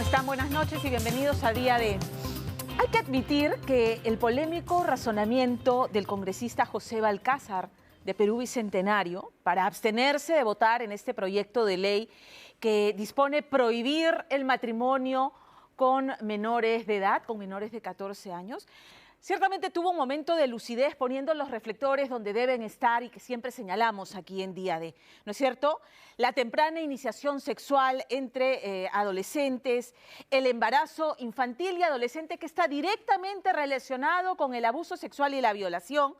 están? Buenas noches y bienvenidos a Día D. Hay que admitir que el polémico razonamiento del congresista José Balcázar de Perú Bicentenario para abstenerse de votar en este proyecto de ley que dispone prohibir el matrimonio con menores de edad, con menores de 14 años, ciertamente tuvo un momento de lucidez poniendo los reflectores donde deben estar y que siempre señalamos aquí en Día D, ¿no es cierto? La temprana iniciación sexual entre adolescentes, el embarazo infantil y adolescente que está directamente relacionado con el abuso sexual y la violación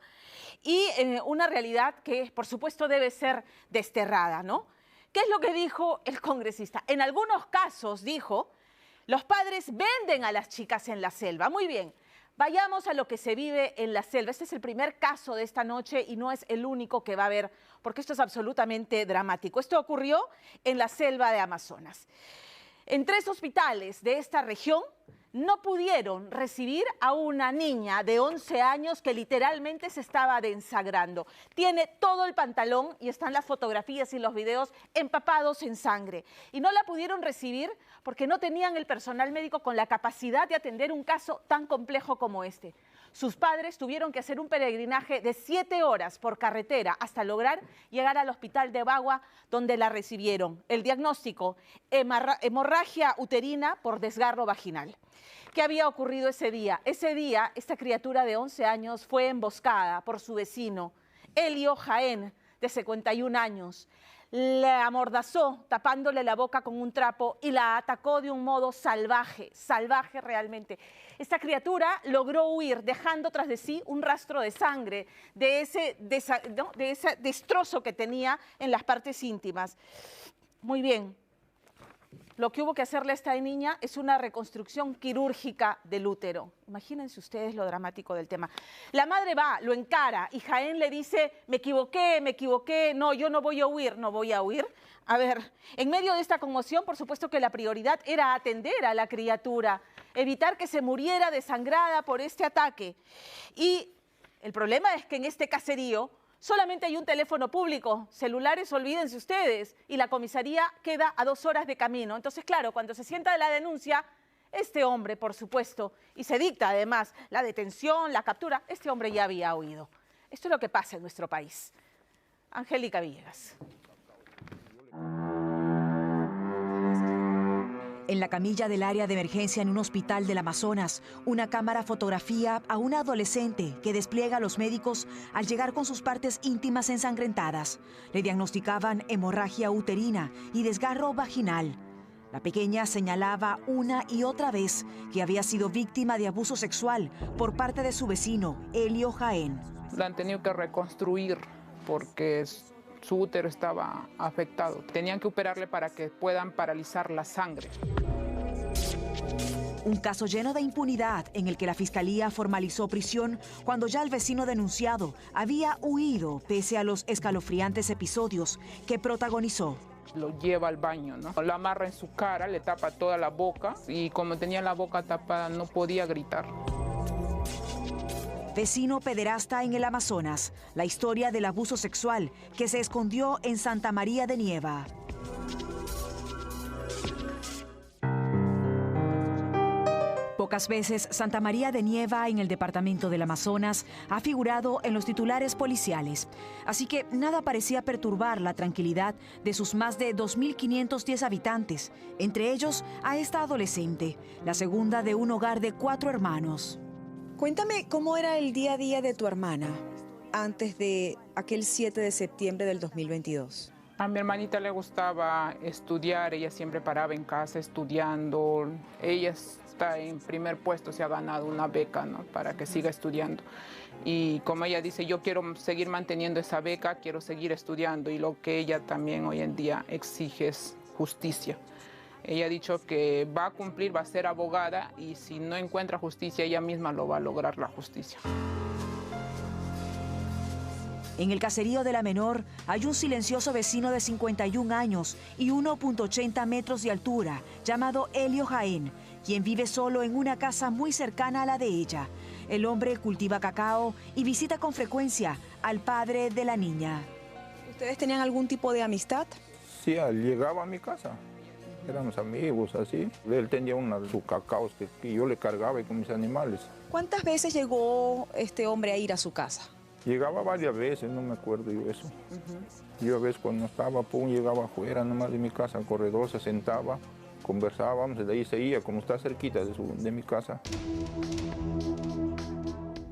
y una realidad que, por supuesto, debe ser desterrada, ¿no? ¿Qué es lo que dijo el congresista? En algunos casos, dijo, los padres venden a las chicas en la selva. Muy bien. Vayamos a lo que se vive en la selva. Este es el primer caso de esta noche y no es el único que va a haber, porque esto es absolutamente dramático. Esto ocurrió en la selva de Amazonas. En 3 hospitales de esta región no pudieron recibir a una niña de 11 años que literalmente se estaba desangrando. Tiene todo el pantalón y están las fotografías y los videos empapados en sangre. Y no la pudieron recibir porque no tenían el personal médico con la capacidad de atender un caso tan complejo como este. Sus padres tuvieron que hacer un peregrinaje de 7 horas por carretera hasta lograr llegar al hospital de Bagua, donde la recibieron. El diagnóstico, hemorragia uterina por desgarro vaginal. ¿Qué había ocurrido ese día? Ese día, esta criatura de 11 años fue emboscada por su vecino, Elio Jaén, de 51 años. La amordazó tapándole la boca con un trapo y la atacó de un modo salvaje, salvaje realmente. Esta criatura logró huir dejando tras de sí un rastro de sangre, de ese destrozo que tenía en las partes íntimas. Muy bien. Lo que hubo que hacerle a esta niña es una reconstrucción quirúrgica del útero. Imagínense ustedes lo dramático del tema. La madre va, lo encara y Jaén le dice, me equivoqué, no, yo no voy a huir, no voy a huir. A ver, en medio de esta conmoción, por supuesto que la prioridad era atender a la criatura, evitar que se muriera desangrada por este ataque. Y el problema es que en este caserío solamente hay un teléfono público, celulares, olvídense ustedes, y la comisaría queda a 2 horas de camino. Entonces, claro, cuando se sienta la denuncia, este hombre, por supuesto, y se dicta además la detención, la captura, este hombre ya había huido. Esto es lo que pasa en nuestro país. Angélica Villegas. En la camilla del área de emergencia en un hospital del Amazonas, una cámara fotografía a una adolescente que despliega a los médicos al llegar con sus partes íntimas ensangrentadas. Le diagnosticaban hemorragia uterina y desgarro vaginal. La pequeña señalaba una y otra vez que había sido víctima de abuso sexual por parte de su vecino, Elio Jaén. La han tenido que reconstruir porque su útero estaba afectado. Tenían que operarle para que puedan paralizar la sangre. Un caso lleno de impunidad en el que la fiscalía formalizó prisión cuando ya el vecino denunciado había huido pese a los escalofriantes episodios que protagonizó. Lo lleva al baño, ¿no? Lo amarra en su cara, le tapa toda la boca y como tenía la boca tapada no podía gritar. Vecino pederasta en el Amazonas, la historia del abuso sexual que se escondió en Santa María de Nieva. Pocas veces Santa María de Nieva en el departamento del Amazonas ha figurado en los titulares policiales, así que nada parecía perturbar la tranquilidad de sus más de 2.510 habitantes, entre ellos a esta adolescente, la segunda de un hogar de 4 hermanos. Cuéntame cómo era el día a día de tu hermana antes de aquel 7 de septiembre del 2022. A mi hermanita le gustaba estudiar, ella siempre paraba en casa estudiando. Ella está en primer puesto, se ha ganado una beca, ¿no?, para que siga estudiando. Y como ella dice, yo quiero seguir manteniendo esa beca, quiero seguir estudiando. Y lo que ella también hoy en día exige es justicia. Ella ha dicho que va a cumplir, va a ser abogada y si no encuentra justicia, ella misma lo va a lograr la justicia. En el caserío de la menor hay un silencioso vecino de 51 años y 1,80 metros de altura, llamado Elio Jaén, quien vive solo en una casa muy cercana a la de ella. El hombre cultiva cacao y visita con frecuencia al padre de la niña. ¿Ustedes tenían algún tipo de amistad? Sí, llegaba a mi casa. Éramos amigos, así. Él tenía sus cacaos que yo le cargaba y con mis animales. ¿Cuántas veces llegó este hombre a ir a su casa? Llegaba varias veces, no me acuerdo yo eso. Yo a veces cuando estaba, llegaba afuera nomás de mi casa, al corredor, se sentaba, conversábamos, de ahí seguía, como está cerquita de mi casa.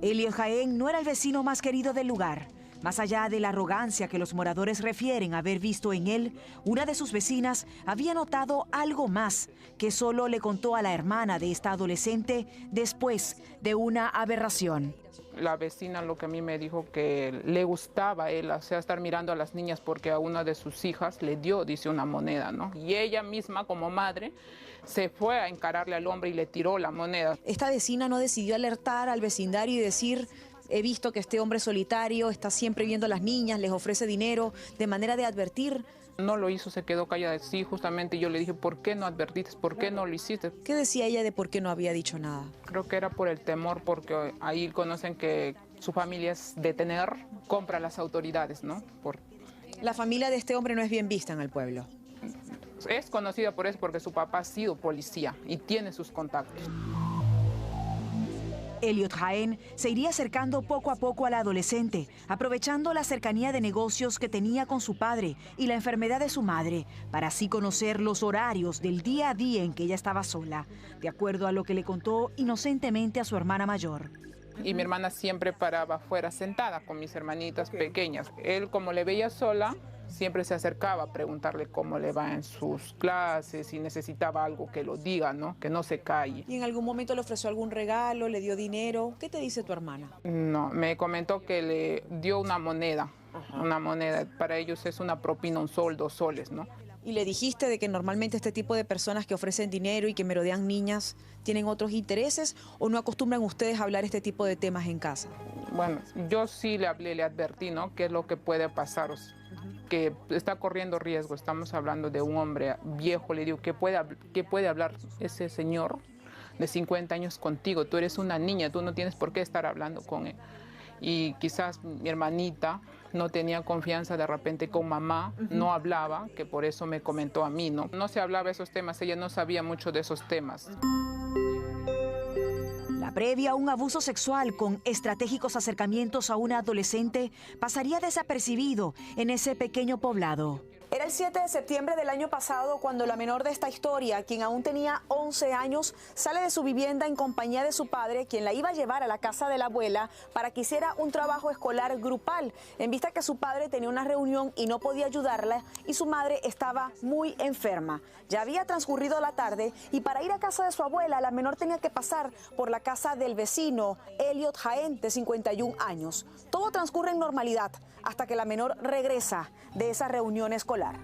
Eliot Jaén no era el vecino más querido del lugar. Más allá de la arrogancia que los moradores refieren haber visto en él, una de sus vecinas había notado algo más que solo le contó a la hermana de esta adolescente después de una aberración. La vecina lo que a mí me dijo que le gustaba a él, o sea, estar mirando a las niñas porque a una de sus hijas le dio, dice, una moneda, ¿no? Y ella misma, como madre, se fue a encararle al hombre y le tiró la moneda. ¿Esta vecina no decidió alertar al vecindario y decir: he visto que este hombre solitario está siempre viendo a las niñas, les ofrece dinero, de manera de advertir? No lo hizo, se quedó callada. Sí, justamente yo le dije, ¿por qué no advertiste? ¿Por qué no lo hiciste? ¿Qué decía ella de por qué no había dicho nada? Creo que era por el temor, porque ahí conocen que su familia es de tener, compra a las autoridades, ¿no? La familia de este hombre no es bien vista en el pueblo. Es conocida por eso, porque su papá ha sido policía y tiene sus contactos. Eliot Jaén se iría acercando poco a poco a la adolescente, aprovechando la cercanía de negocios que tenía con su padre y la enfermedad de su madre, para así conocer los horarios del día a día en que ella estaba sola, de acuerdo a lo que le contó inocentemente a su hermana mayor. Y mi hermana siempre paraba afuera sentada con mis hermanitas pequeñas. Él, como le veía sola, siempre se acercaba a preguntarle cómo le va en sus clases, si necesitaba algo que lo diga, ¿no? Que no se calle. ¿Y en algún momento le ofreció algún regalo, le dio dinero? ¿Qué te dice tu hermana? No, me comentó que le dio una moneda. Ajá. Una moneda. Para ellos es una propina, un sol, 2 soles, ¿no? ¿Y le dijiste de que normalmente este tipo de personas que ofrecen dinero y que merodean niñas tienen otros intereses, o no acostumbran ustedes a hablar este tipo de temas en casa? Bueno, yo sí le hablé, le advertí, ¿no? ¿Qué es lo que puede pasar? O sea, que está corriendo riesgo. Estamos hablando de un hombre viejo. Le digo, ¿qué puede hablar ese señor de 50 años contigo? Tú eres una niña, tú no tienes por qué estar hablando con él. Y quizás mi hermanita no tenía confianza de repente con mamá, no hablaba, que por eso me comentó a mí, ¿no? No se hablaba de esos temas, ella no sabía mucho de esos temas. La previa a un abuso sexual con estratégicos acercamientos a una adolescente pasaría desapercibido en ese pequeño poblado. Era el 7 de septiembre del año pasado cuando la menor de esta historia, quien aún tenía 11 años, sale de su vivienda en compañía de su padre, quien la iba a llevar a la casa de la abuela para que hiciera un trabajo escolar grupal, en vista que su padre tenía una reunión y no podía ayudarla y su madre estaba muy enferma. Ya había transcurrido la tarde y para ir a casa de su abuela, la menor tenía que pasar por la casa del vecino, Eliot Jaén, de 51 años. Todo transcurre en normalidad hasta que la menor regresa de esa reunión escolar.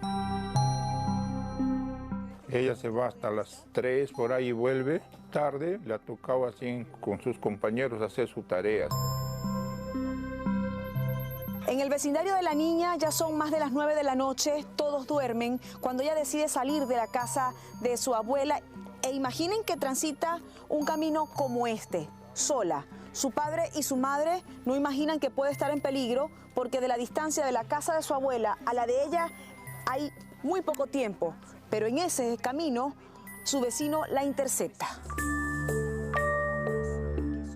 Ella se va hasta las 3 por ahí y vuelve tarde, le ha tocado así con sus compañeros hacer sus tareas. En el vecindario de la niña ya son más de las 9 de la noche, todos duermen, cuando ella decide salir de la casa de su abuela. E imaginen que transita un camino como este, sola. Su padre y su madre no imaginan que puede estar en peligro porque de la distancia de la casa de su abuela a la de ella hay muy poco tiempo, pero en ese camino su vecino la intercepta.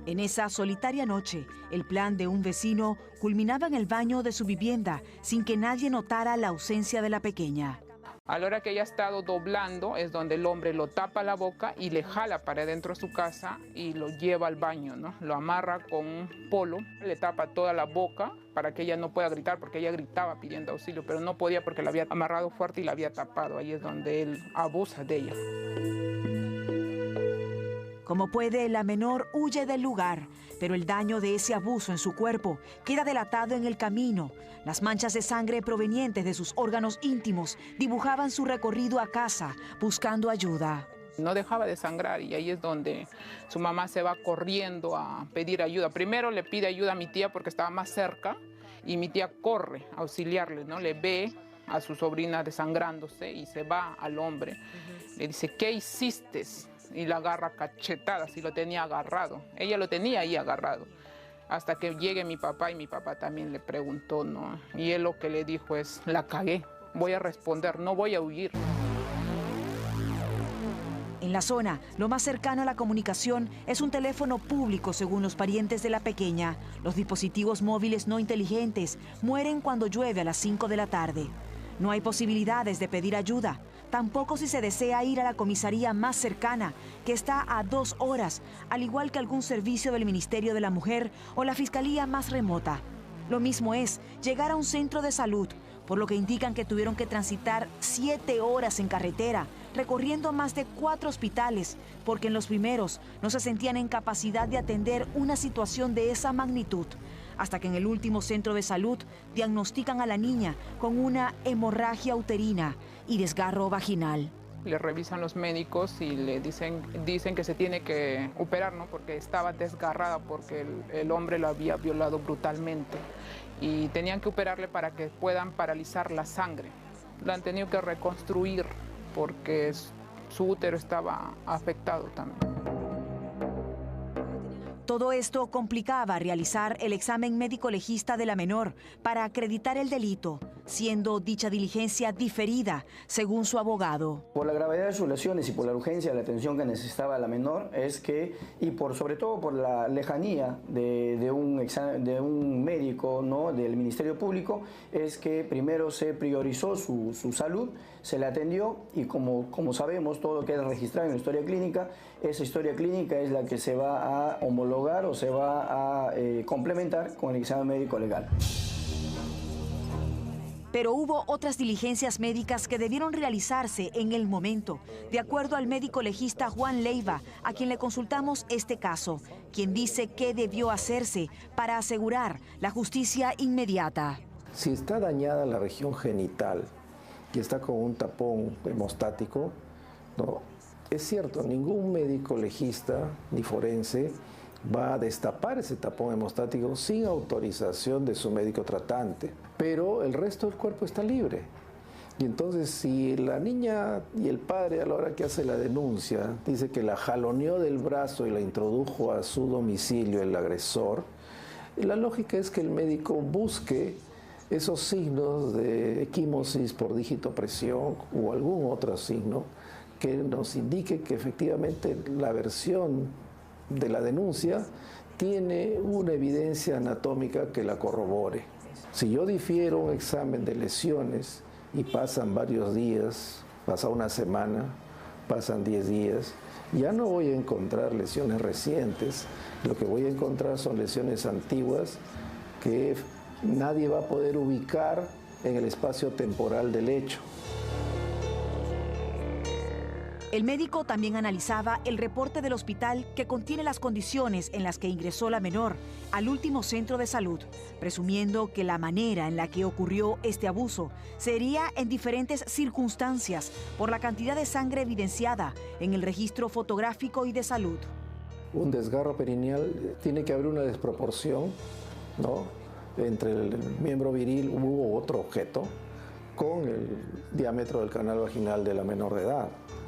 En esa solitaria noche, el plan de un vecino culminaba en el baño de su vivienda sin que nadie notara la ausencia de la pequeña. A la hora que ella ha estado doblando es donde el hombre lo tapa la boca y le jala para dentro de su casa y lo lleva al baño, ¿no? Lo amarra con un polo, le tapa toda la boca para que ella no pueda gritar, porque ella gritaba pidiendo auxilio, pero no podía porque la había amarrado fuerte y la había tapado. Ahí es donde él abusa de ella. Como puede, la menor huye del lugar, pero el daño de ese abuso en su cuerpo queda delatado en el camino. Las manchas de sangre provenientes de sus órganos íntimos dibujaban su recorrido a casa, buscando ayuda. No dejaba de sangrar y ahí es donde su mamá se va corriendo a pedir ayuda. Primero le pide ayuda a mi tía porque estaba más cerca y mi tía corre a auxiliarle, ¿no? Le ve a su sobrina desangrándose y se va al hombre. Le dice, ¿qué hiciste? Y la agarra cachetadas y lo tenía agarrado. Ella lo tenía ahí agarrado. Hasta que llegue mi papá y mi papá también le preguntó, ¿no? Y él lo que le dijo es, la cagué, voy a responder, no voy a huir. En la zona, lo más cercano a la comunicación es un teléfono público, según los parientes de la pequeña. Los dispositivos móviles no inteligentes mueren cuando llueve a las 5 de la tarde. No hay posibilidades de pedir ayuda, tampoco si se desea ir a la comisaría más cercana, que está a 2 horas, al igual que algún servicio del Ministerio de la Mujer o la Fiscalía más remota. Lo mismo es llegar a un centro de salud, por lo que indican que tuvieron que transitar 7 horas en carretera, recorriendo más de 4 hospitales, porque en los primeros no se sentían en capacidad de atender una situación de esa magnitud, hasta que en el último centro de salud diagnostican a la niña con una hemorragia uterina y desgarro vaginal. Le revisan los médicos y le dicen que se tiene que operar, ¿no? Porque estaba desgarrada, porque el hombre la había violado brutalmente y tenían que operarle para que puedan paralizar la sangre. La han tenido que reconstruir porque su útero estaba afectado también. Todo esto complicaba realizar el examen médico legista de la menor para acreditar el delito, siendo dicha diligencia diferida, según su abogado. Por la gravedad de sus lesiones y por la urgencia de la atención que necesitaba la menor, sobre todo por la lejanía de un médico, ¿no?, del Ministerio Público, es que primero se priorizó su salud, se le atendió y como sabemos, todo lo que es registrado en la historia clínica, esa historia clínica es la que se va a homologar o se va a complementar con el examen médico legal. Pero hubo otras diligencias médicas que debieron realizarse en el momento, de acuerdo al médico legista Juan Leiva, a quien le consultamos este caso, quien dice que debió hacerse para asegurar la justicia inmediata. Si está dañada la región genital y está con un tapón hemostático, ¿no? Es cierto, ningún médico legista ni forense va a destapar ese tapón hemostático sin autorización de su médico tratante, pero el resto del cuerpo está libre. Y entonces, si la niña y el padre, a la hora que hace la denuncia, dice que la jaloneó del brazo y la introdujo a su domicilio el agresor, la lógica es que el médico busque esos signos de equimosis por dígito presión o algún otro signo que nos indique que efectivamente la versión de la denuncia tiene una evidencia anatómica que la corrobore. Si yo difiero un examen de lesiones y pasan varios días, pasa una semana, pasan 10 días, ya no voy a encontrar lesiones recientes, lo que voy a encontrar son lesiones antiguas que nadie va a poder ubicar en el espacio temporal del hecho. El médico también analizaba el reporte del hospital que contiene las condiciones en las que ingresó la menor al último centro de salud, presumiendo que la manera en la que ocurrió este abuso sería en diferentes circunstancias por la cantidad de sangre evidenciada en el registro fotográfico y de salud. Un desgarro perineal, tiene que haber una desproporción, ¿no?, entre el miembro viril u otro objeto con el diámetro del canal vaginal de la menor de edad,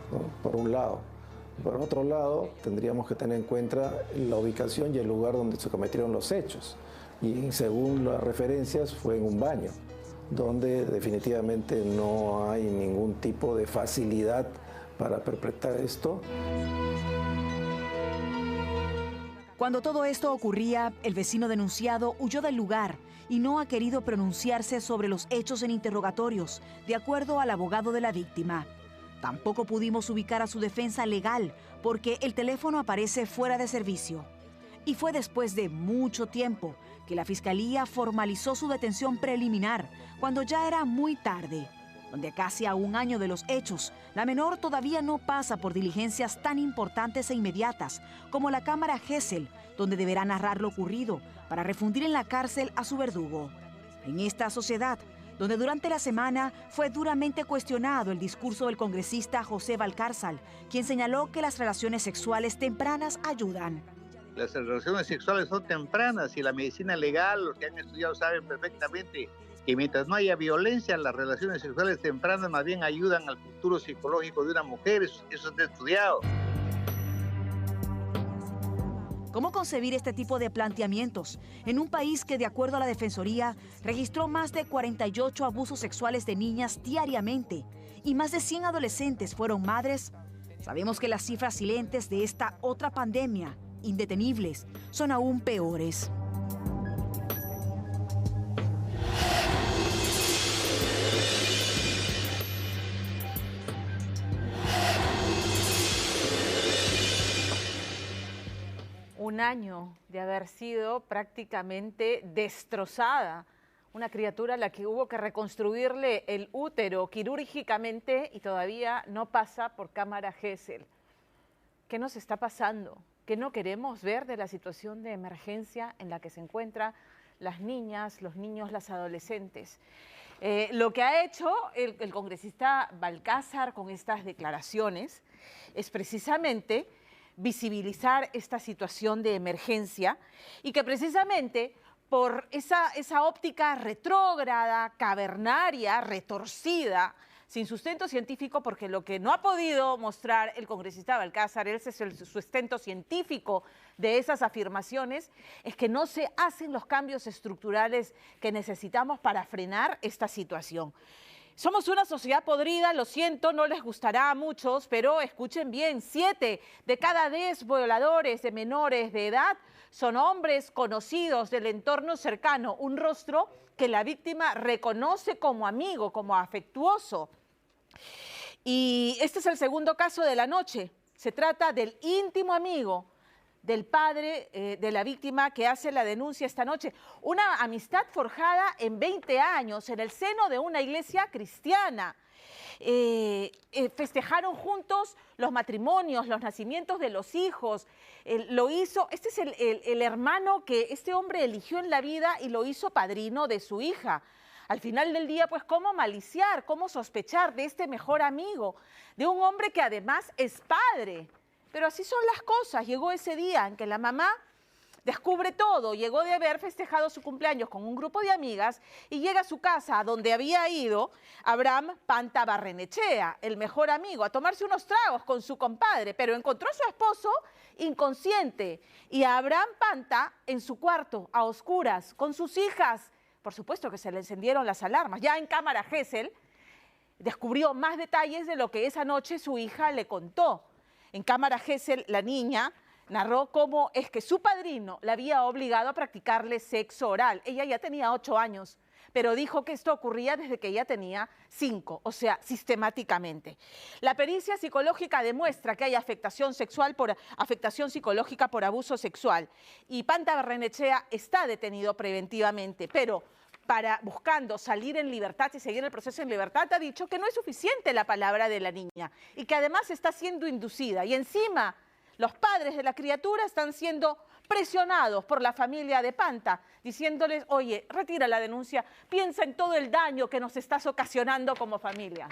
¿no?, por un lado. Por otro lado, tendríamos que tener en cuenta la ubicación y el lugar donde se cometieron los hechos. Y según las referencias, fue en un baño, donde definitivamente no hay ningún tipo de facilidad para perpetrar esto. Cuando todo esto ocurría, el vecino denunciado huyó del lugar y no ha querido pronunciarse sobre los hechos en interrogatorios, de acuerdo al abogado de la víctima. Tampoco pudimos ubicar a su defensa legal porque el teléfono aparece fuera de servicio. Y fue después de mucho tiempo que la Fiscalía formalizó su detención preliminar, cuando ya era muy tarde, donde casi a un año de los hechos, la menor todavía no pasa por diligencias tan importantes e inmediatas como la cámara Gesell, donde deberá narrar lo ocurrido para refundir en la cárcel a su verdugo. En esta sociedad, donde durante la semana fue duramente cuestionado el discurso del congresista José Valcárcel, quien señaló que las relaciones sexuales tempranas ayudan. Las relaciones sexuales son tempranas y la medicina legal, los que han estudiado saben perfectamente que mientras no haya violencia, las relaciones sexuales tempranas más bien ayudan al futuro psicológico de una mujer, eso está estudiado. ¿Cómo concebir este tipo de planteamientos en un país que, de acuerdo a la Defensoría, registró más de 48 abusos sexuales de niñas diariamente y más de 100 adolescentes fueron madres? Sabemos que las cifras silentes de esta otra pandemia, indetenibles, son aún peores. Un año de haber sido prácticamente destrozada. Una criatura a la que hubo que reconstruirle el útero quirúrgicamente y todavía no pasa por cámara Gesell. ¿Qué nos está pasando? ¿Qué no queremos ver de la situación de emergencia en la que se encuentran las niñas, los niños, las adolescentes? Lo que ha hecho el congresista Balcázar con estas declaraciones es precisamente visibilizar esta situación de emergencia y que precisamente por esa óptica retrógrada, cavernaria, retorcida, sin sustento científico, porque lo que no ha podido mostrar el congresista Balcázar, ese es el sustento científico de esas afirmaciones, es que no se hacen los cambios estructurales que necesitamos para frenar esta situación. Somos una sociedad podrida, lo siento, no les gustará a muchos, pero escuchen bien, 7 de cada 10 violadores de menores de edad son hombres conocidos del entorno cercano, un rostro que la víctima reconoce como amigo, como afectuoso. Y este es el segundo caso de la noche. Se trata del íntimo amigo del padre de la víctima que hace la denuncia esta noche. Una amistad forjada en 20 años en el seno de una iglesia cristiana. Festejaron juntos los matrimonios, los nacimientos de los hijos. Lo hizo, este es el hermano que este hombre eligió en la vida y lo hizo padrino de su hija. Al final del día, pues, ¿cómo maliciar, cómo sospechar de este mejor amigo, de un hombre que además es padre? Pero así son las cosas. Llegó ese día en que la mamá descubre todo. Llegó de haber festejado su cumpleaños con un grupo de amigas y llega a su casa, a donde había ido Abraham Panta Barrenechea, el mejor amigo, a tomarse unos tragos con su compadre, pero encontró a su esposo inconsciente y a Abraham Panta en su cuarto, a oscuras, con sus hijas. Por supuesto que se le encendieron las alarmas. Ya en cámara Gesell descubrió más detalles de lo que esa noche su hija le contó. En cámara Gesell, la niña narró cómo es que su padrino la había obligado a practicarle sexo oral. Ella ya tenía 8 años, pero dijo que esto ocurría desde que ella tenía 5, o sea, sistemáticamente. La pericia psicológica demuestra que hay afectación psicológica por abuso sexual y Panta Barrenechea está detenido preventivamente, pero buscando salir en libertad y seguir el proceso en libertad, ha dicho que no es suficiente la palabra de la niña y que además está siendo inducida. Y encima, los padres de la criatura están siendo presionados por la familia de Panta, diciéndoles, oye, retira la denuncia, piensa en todo el daño que nos estás ocasionando como familia.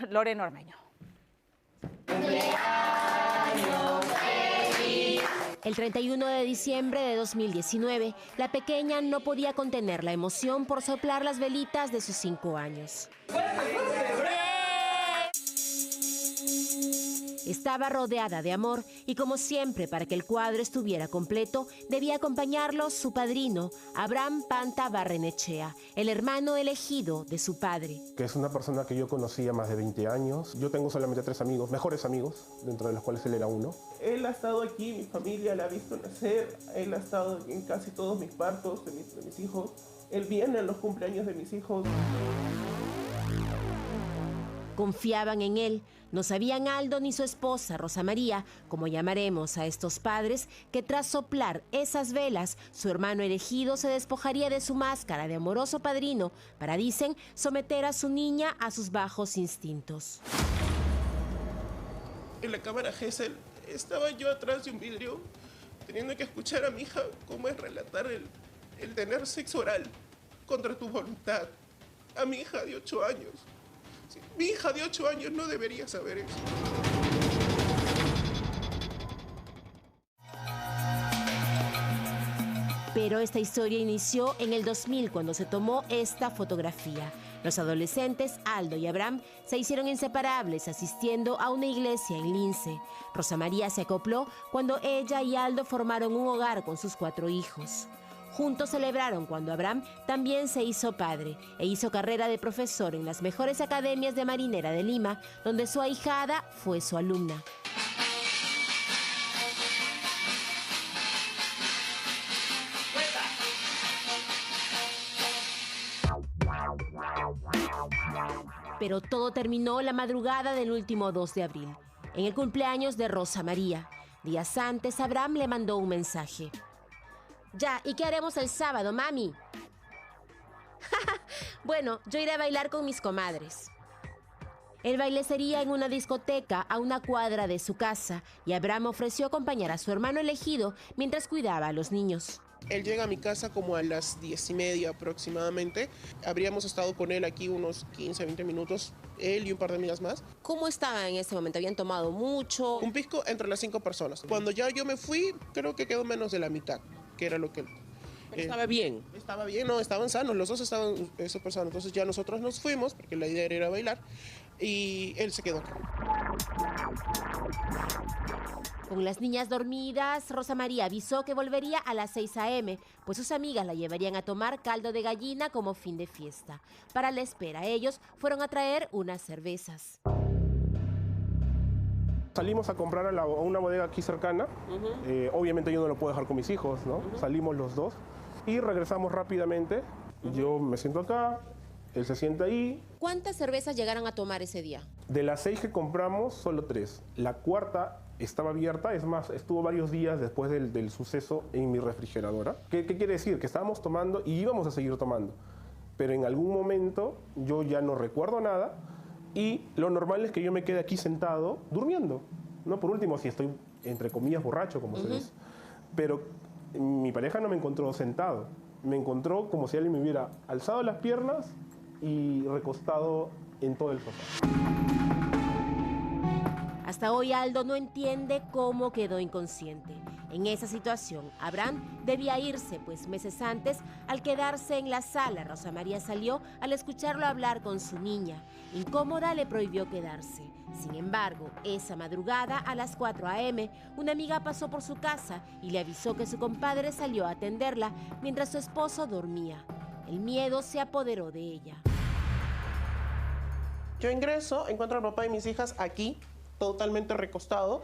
Lorena Ormeño. El 31 de diciembre de 2019, la pequeña no podía contener la emoción por soplar las velitas de sus 5 años. Estaba rodeada de amor y, como siempre, para que el cuadro estuviera completo, debía acompañarlos su padrino, Abraham Panta Barrenechea, el hermano elegido de su padre. Que es una persona que yo conocía más de 20 años. Yo tengo solamente 3 amigos, mejores amigos, dentro de los cuales él era uno. Él ha estado aquí, mi familia la ha visto nacer, él ha estado en casi todos mis partos de mis hijos. Él viene en los cumpleaños de mis hijos. Confiaban en él. No sabían Aldo ni su esposa, Rosa María, como llamaremos a estos padres, que tras soplar esas velas, su hermano elegido se despojaría de su máscara de amoroso padrino para, dicen, someter a su niña a sus bajos instintos. En la cámara Gesell estaba yo atrás de un vidrio, teniendo que escuchar a mi hija cómo es relatar el tener sexo oral contra tu voluntad. A mi hija de 8 años. Mi hija de 8 años no debería saber eso. Pero esta historia inició en el 2000 cuando se tomó esta fotografía. Los adolescentes, Aldo y Abraham, se hicieron inseparables asistiendo a una iglesia en Lince. Rosa María se acopló cuando ella y Aldo formaron un hogar con sus 4 hijos. Juntos celebraron cuando Abraham también se hizo padre e hizo carrera de profesor en las mejores academias de marinera de Lima, donde su ahijada fue su alumna. Pero todo terminó la madrugada del último 2 de abril, en el cumpleaños de Rosa María. Días antes, Abraham le mandó un mensaje. Ya, ¿y qué haremos el sábado, mami? Bueno, yo iré a bailar con mis comadres. El baile sería en una discoteca a una cuadra de su casa y Abraham ofreció acompañar a su hermano elegido mientras cuidaba a los niños. Él llega a mi casa como a las 10:30 aproximadamente. Habríamos estado con él aquí unos 15, 20 minutos, él y un par de amigas más. ¿Cómo estaba en ese momento? ¿Habían tomado mucho? Un pisco entre las 5 personas. Cuando ya yo me fui, creo que quedó menos de la mitad, que era lo que... ¿Estaba bien? Estaba bien, no, estaban sanos, los dos estaban súper sanos. Entonces ya nosotros nos fuimos, porque la idea era ir a bailar, y él se quedó acá. Con las niñas dormidas, Rosa María avisó que volvería a las 6 a.m., pues sus amigas la llevarían a tomar caldo de gallina como fin de fiesta. Para la espera, ellos fueron a traer unas cervezas. Salimos a comprar a una bodega aquí cercana. Obviamente yo no lo puedo dejar con mis hijos, ¿no? Salimos los dos y regresamos rápidamente. Yo me siento acá, él se sienta ahí. ¿Cuántas cervezas llegaron a tomar ese día? De las 6 que compramos, solo 3. La cuarta estaba abierta, es más, estuvo varios días después del suceso en mi refrigeradora. ¿Qué quiere decir? Que estábamos tomando y íbamos a seguir tomando. Pero en algún momento yo ya no recuerdo nada y lo normal es que yo me quede aquí sentado durmiendo, ¿no? Por último, si estoy, entre comillas, borracho, como se dice. Pero mi pareja no me encontró sentado. Me encontró como si alguien me hubiera alzado las piernas y recostado en todo el sofá. Hasta hoy Aldo no entiende cómo quedó inconsciente. En esa situación, Abraham debía irse, pues meses antes, al quedarse en la sala, Rosa María salió al escucharlo hablar con su niña. Incómoda, le prohibió quedarse. Sin embargo, esa madrugada, a las 4 a.m., una amiga pasó por su casa y le avisó que su compadre salió a atenderla mientras su esposo dormía. El miedo se apoderó de ella. Yo ingreso, encuentro al papá de mis hijas aquí, totalmente recostado,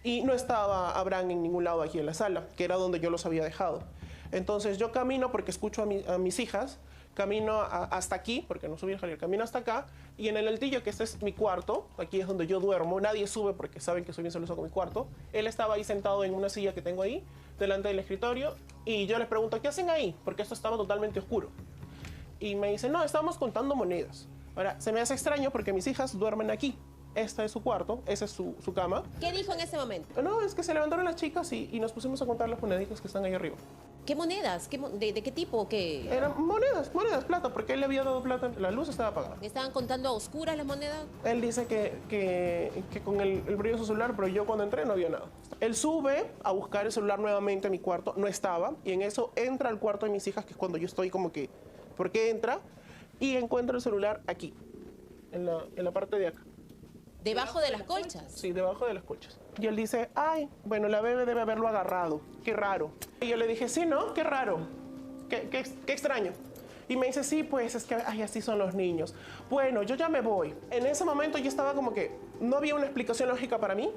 y no estaba Abraham en ningún lado aquí en la sala, que era donde yo los había dejado. Entonces yo camino, porque escucho a mis hijas, camino hasta aquí, porque no subí el jardín, camino hasta acá, y en el altillo, que este es mi cuarto, aquí es donde yo duermo, nadie sube porque saben que soy bien celoso con mi cuarto, él estaba ahí sentado en una silla que tengo ahí, delante del escritorio, y yo les pregunto, ¿qué hacen ahí? Porque esto estaba totalmente oscuro. Y me dicen, no, estábamos contando monedas. Ahora, se me hace extraño porque mis hijas duermen aquí. Este es su cuarto, esa es su cama. ¿Qué dijo en ese momento? No, es que se levantaron las chicas y nos pusimos a contar las moneditas que están ahí arriba. ¿Qué monedas? ¿De qué tipo? ¿Qué? Eran monedas, plata, porque él le había dado plata, la luz estaba apagada. ¿Estaban contando a oscuras las monedas? Él dice que con el brillo de su celular, pero yo cuando entré no había nada. Él sube a buscar el celular nuevamente a mi cuarto, no estaba, y en eso entra al cuarto de mis hijas, que es cuando yo estoy como que, ¿por qué entra? Y encuentra el celular aquí, en la parte de acá. ¿Debajo de las colchas? Sí, debajo de las colchas. Y él dice, ay, bueno, la bebé debe haberlo agarrado. Qué raro. Y yo le dije, sí, ¿no? Qué raro. Qué extraño. Y me dice, sí, pues es que, ay, así son los niños. Bueno, yo ya me voy. En ese momento yo estaba como que no había una explicación lógica para mí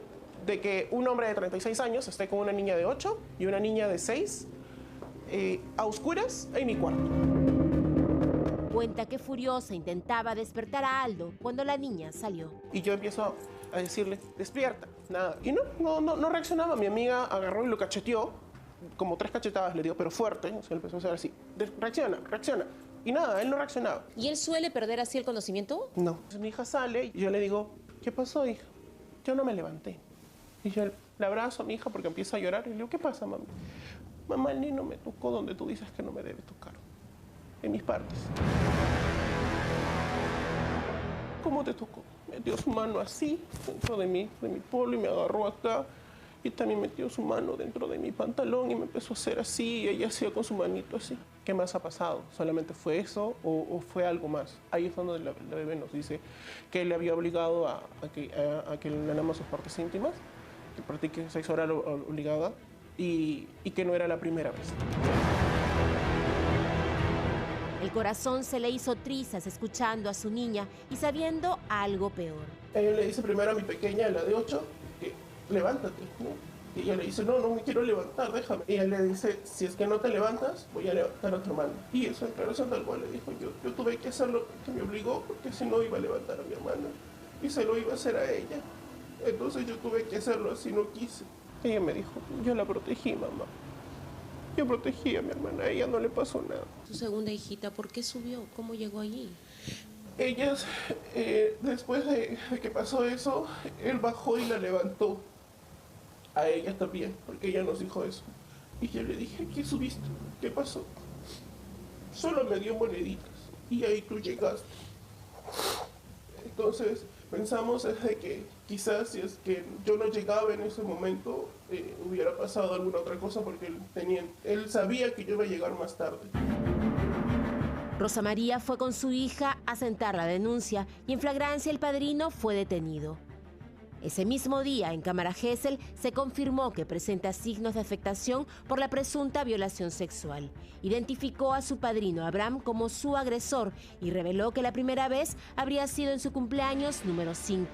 de que un hombre de 36 años esté con una niña de 8 y una niña de 6 a oscuras en mi cuarto. Cuenta que furiosa intentaba despertar a Aldo cuando la niña salió. Y yo empiezo a decirle, despierta, nada. Y no reaccionaba. Mi amiga agarró y lo cacheteó, como 3 cachetadas le dio, pero fuerte. O sea, empezó a hacer así, reacciona. Y nada, él no reaccionaba. ¿Y él suele perder así el conocimiento? No. Entonces mi hija sale y yo le digo, ¿qué pasó, hija? Yo no me levanté. Y yo le abrazo a mi hija porque empieza a llorar y le digo, ¿qué pasa, mami? Mamá, el niño me tocó donde tú dices que no me debe tocar. En mis partes. ¿Cómo te tocó? Metió su mano así, dentro de mi polo y me agarró acá. Y también metió su mano dentro de mi pantalón y me empezó a hacer así. Y ella hacía con su manito así. ¿Qué más ha pasado? ¿Solamente fue eso o fue algo más? Ahí es donde la bebé nos dice que él le había obligado a que le ganamos sus partes íntimas, que practique sexo oral obligada y que no era la primera vez. El corazón se le hizo trizas escuchando a su niña y sabiendo algo peor. Ella le dice primero a mi pequeña, la de 8, que levántate, ¿no? Y ella le dice, no, no me quiero levantar, déjame. Y él le dice, si es que no te levantas, voy a levantar a tu hermana. Y eso en declaración tal cual le dijo, yo tuve que hacerlo porque me obligó, porque si no iba a levantar a mi hermana. Y se lo iba a hacer a ella. Entonces yo tuve que hacerlo, así no quise. Ella me dijo, yo la protegí, mamá. Yo protegí a mi hermana, a ella no le pasó nada. Su segunda hijita, ¿por qué subió? ¿Cómo llegó allí? Ellas, después de que pasó eso, él bajó y la levantó. A ella también, porque ella nos dijo eso. Y yo le dije, ¿qué subiste? ¿Qué pasó? Solo me dio moneditas y ahí tú llegaste. Entonces pensamos desde que quizás si es que yo no llegaba en ese momento, hubiera pasado alguna otra cosa porque él sabía que yo iba a llegar más tarde. Rosa María fue con su hija a sentar la denuncia y en flagrancia el padrino fue detenido. Ese mismo día, en Cámara Gesell, se confirmó que presenta signos de afectación por la presunta violación sexual. Identificó a su padrino Abraham como su agresor y reveló que la primera vez habría sido en su cumpleaños número 5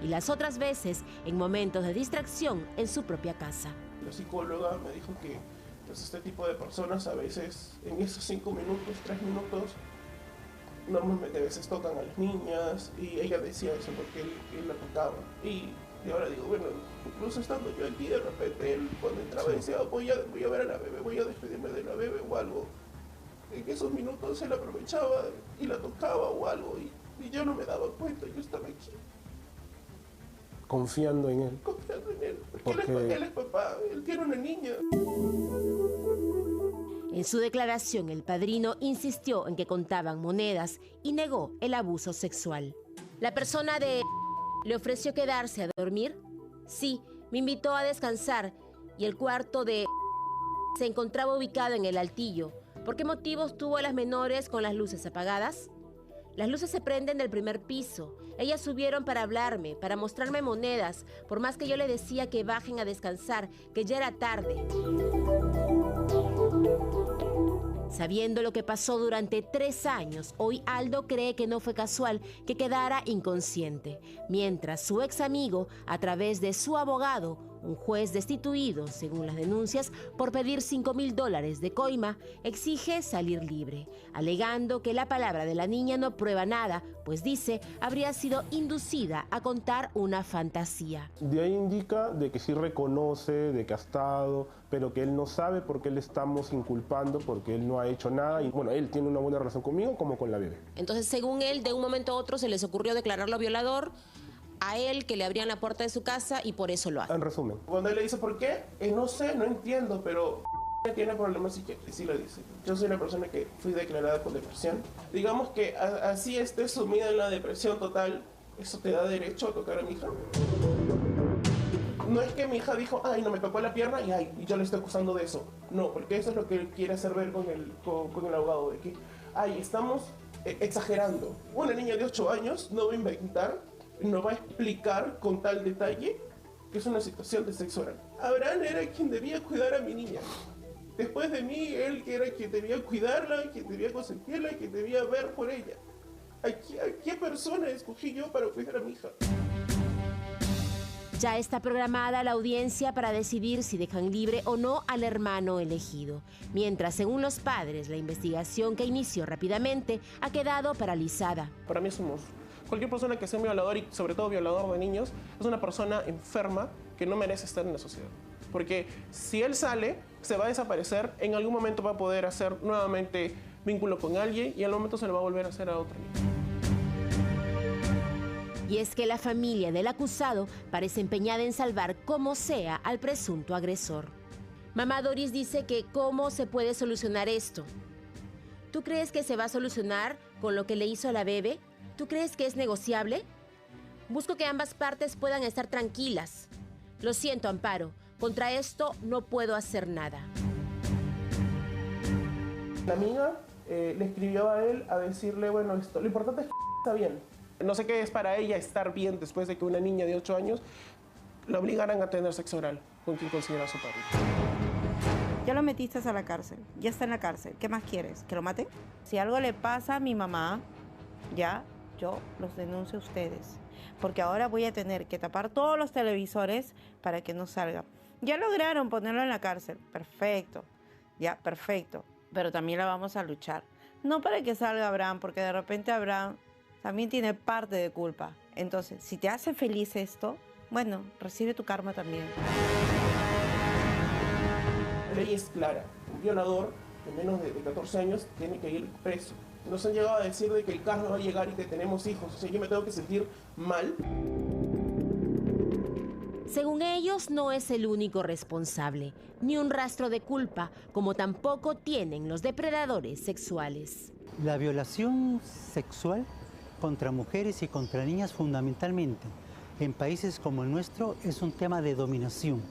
y las otras veces en momentos de distracción en su propia casa. La psicóloga me dijo que pues, este tipo de personas a veces en esos 5 minutos, 3 minutos, normalmente a veces tocan a las niñas y ella decía eso porque él la tocaba. Y ahora digo, bueno, incluso estando yo aquí, de repente él cuando entraba decía, voy a ver a la bebé, voy a despedirme de la bebé o algo. En esos minutos él aprovechaba y la tocaba o algo y yo no me daba cuenta, yo estaba aquí. Confiando en él. Confiando en él, porque él es papá, él tiene una niña. En su declaración, el padrino insistió en que contaban monedas y negó el abuso sexual. La persona de le ofreció quedarse a dormir. Sí, me invitó a descansar y el cuarto de se encontraba ubicado en el altillo. ¿Por qué motivos tuvo a las menores con las luces apagadas? Las luces se prenden del primer piso. Ellas subieron para hablarme, para mostrarme monedas, por más que yo le decía que bajen a descansar, que ya era tarde. Sabiendo lo que pasó durante 3 años, hoy Aldo cree que no fue casual que quedara inconsciente, mientras su ex amigo, a través de su abogado, un juez destituido, según las denuncias, por pedir $5,000 de coima, exige salir libre, alegando que la palabra de la niña no prueba nada, pues dice habría sido inducida a contar una fantasía. De ahí indica de que sí reconoce, de que ha estado, pero que él no sabe por qué le estamos inculpando, porque él no ha hecho nada. Y bueno, él tiene una buena relación conmigo como con la bebé. Entonces, según él, de un momento a otro se les ocurrió declararlo violador, a él que le abrían la puerta de su casa y por eso lo hace. En resumen. Cuando él le dice por qué, no sé, no entiendo, pero tiene problemas psiquiátricos, sí lo dice. Yo soy una persona que fui declarada con depresión. Digamos que así esté sumida en la depresión total, ¿eso te da derecho a tocar a mi hija? No es que mi hija dijo, ay, no me tocó la pierna y yo le estoy acusando de eso. No, porque eso es lo que él quiere hacer ver con el abogado, de que, ay, estamos exagerando. Una niña de 8 años no va a inventar, no va a explicar con tal detalle que es una situación de sexo oral. Abraham era quien debía cuidar a mi niña. Después de mí, él era quien debía cuidarla, quien debía consentirla, quien debía ver por ella. ¿A qué persona escogí yo para cuidar a mi hija? Ya está programada la audiencia para decidir si dejan libre o no al hermano elegido. Mientras, según los padres, la investigación que inició rápidamente ha quedado paralizada. Para mí somos cualquier persona que sea un violador y sobre todo violador de niños es una persona enferma que no merece estar en la sociedad. Porque si él sale, se va a desaparecer, en algún momento va a poder hacer nuevamente vínculo con alguien y en algún momento se lo va a volver a hacer a otro niño. Y es que la familia del acusado parece empeñada en salvar como sea al presunto agresor. Mamá Doris dice que ¿cómo se puede solucionar esto? ¿Tú crees que se va a solucionar con lo que le hizo a la bebé? ¿Tú crees que es negociable? Busco que ambas partes puedan estar tranquilas. Lo siento, Amparo, contra esto no puedo hacer nada. La amiga le escribió a él a decirle, bueno, lo importante es que está bien. No sé qué es para ella estar bien después de que una niña de 8 años la obligaran a tener sexo oral con quien considera su padre. Ya lo metiste a la cárcel, ya está en la cárcel. ¿Qué más quieres? ¿Que lo mate? Si algo le pasa a mi mamá, ya yo los denuncio a ustedes. Porque ahora voy a tener que tapar todos los televisores para que no salga. Ya lograron ponerlo en la cárcel. Perfecto. Ya, perfecto. Pero también la vamos a luchar. No para que salga Abraham, porque de repente Abraham también tiene parte de culpa. Entonces, si te hace feliz esto, bueno, recibe tu karma también. La ley es clara. Un violador de menos de 14 años tiene que ir preso. Nos han llegado a decir de que el karma va a llegar y que tenemos hijos. O sea, yo me tengo que sentir mal. Según ellos, no es el único responsable, ni un rastro de culpa, como tampoco tienen los depredadores sexuales. La violación sexual contra mujeres y contra niñas fundamentalmente en países como el nuestro es un tema de dominación.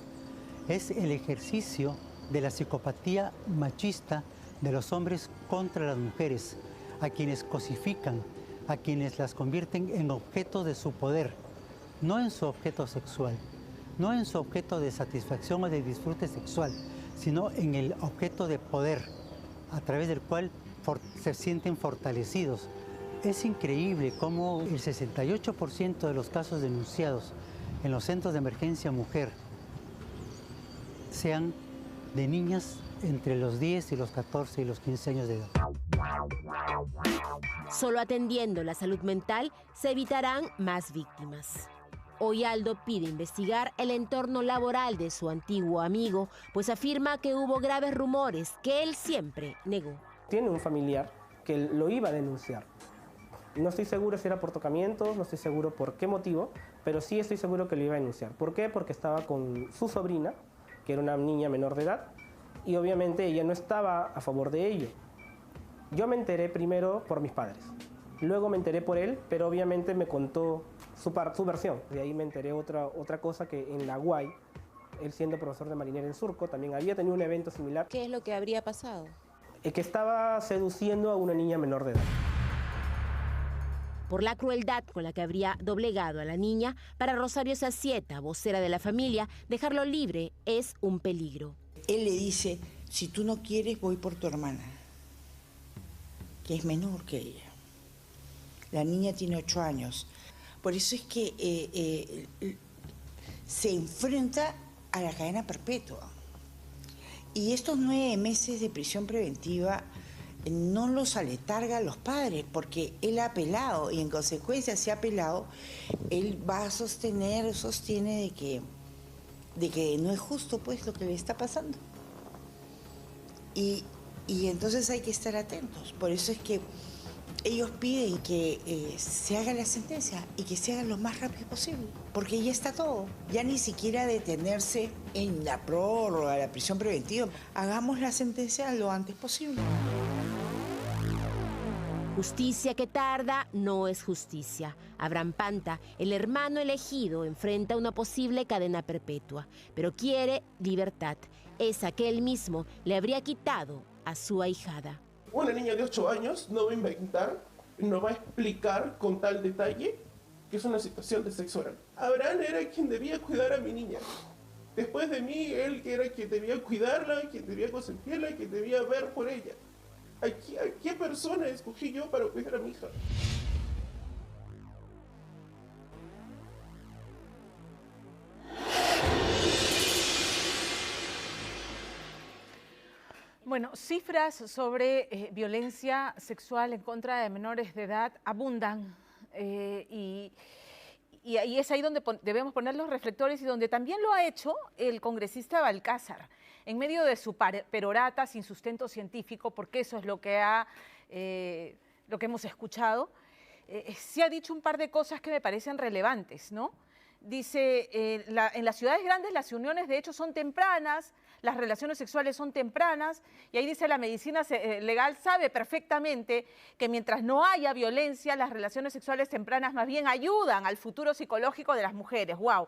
Es el ejercicio de la psicopatía machista de los hombres contra las mujeres, a quienes cosifican, a quienes las convierten en objeto de su poder, no en su objeto sexual, no en su objeto de satisfacción o de disfrute sexual, sino en el objeto de poder, a través del cual se sienten fortalecidos. Es increíble cómo el 68% de los casos denunciados en los centros de emergencia mujer sean de niñas entre los 10 y los 14 y los 15 años de edad. Solo atendiendo la salud mental se evitarán más víctimas. Hoy Aldo pide investigar el entorno laboral de su antiguo amigo, pues afirma que hubo graves rumores que él siempre negó. Tiene un familiar que lo iba a denunciar. No estoy seguro si era por tocamientos, no estoy seguro por qué motivo, pero sí estoy seguro que lo iba a denunciar. ¿Por qué? Porque estaba con su sobrina, que era una niña menor de edad, y obviamente ella no estaba a favor de ello. Yo me enteré primero por mis padres, luego me enteré por él, pero obviamente me contó su versión. De ahí me enteré otra cosa, que en la UAI, él siendo profesor de marinera en Surco, también había tenido un evento similar. ¿Qué es lo que habría pasado? Que estaba seduciendo a una niña menor de edad. Por la crueldad con la que habría doblegado a la niña, para Rosario Sacieta, vocera de la familia, dejarlo libre es un peligro. Él le dice, si tú no quieres, voy por tu hermana, que es menor que ella. La niña tiene 8 años. Por eso es que se enfrenta a la cadena perpetua. Y estos 9 meses de prisión preventiva no los aletarga a los padres, porque él ha apelado, y en consecuencia, si ha apelado, él va a sostiene de que no es justo pues lo que le está pasando. Y entonces hay que estar atentos. Por eso es que ellos piden que se haga la sentencia y que se haga lo más rápido posible, porque ya está todo. Ya ni siquiera detenerse en la prórroga, la prisión preventiva. Hagamos la sentencia lo antes posible. Justicia que tarda no es justicia. Abraham Panta, el hermano elegido, enfrenta una posible cadena perpetua, pero quiere libertad, esa que él mismo le habría quitado a su ahijada. Una niña de 8 años no va a inventar, no va a explicar con tal detalle que es una situación de sexo oral. Abraham era quien debía cuidar a mi niña. Después de mí, él era quien debía cuidarla, quien debía consentirla, quien debía ver por ella. ¿A qué persona escogí yo para cuidar a mi hija? Bueno, cifras sobre violencia sexual en contra de menores de edad abundan y es ahí donde debemos poner los reflectores y donde también lo ha hecho el congresista Balcázar, en medio de su perorata sin sustento científico, porque eso es lo que hemos escuchado. Sí ha dicho un par de cosas que me parecen relevantes, ¿no? Dice, en las ciudades grandes las uniones de hecho son tempranas, las relaciones sexuales son tempranas, y ahí dice la medicina legal sabe perfectamente que mientras no haya violencia, las relaciones sexuales tempranas más bien ayudan al futuro psicológico de las mujeres. ¡Wow!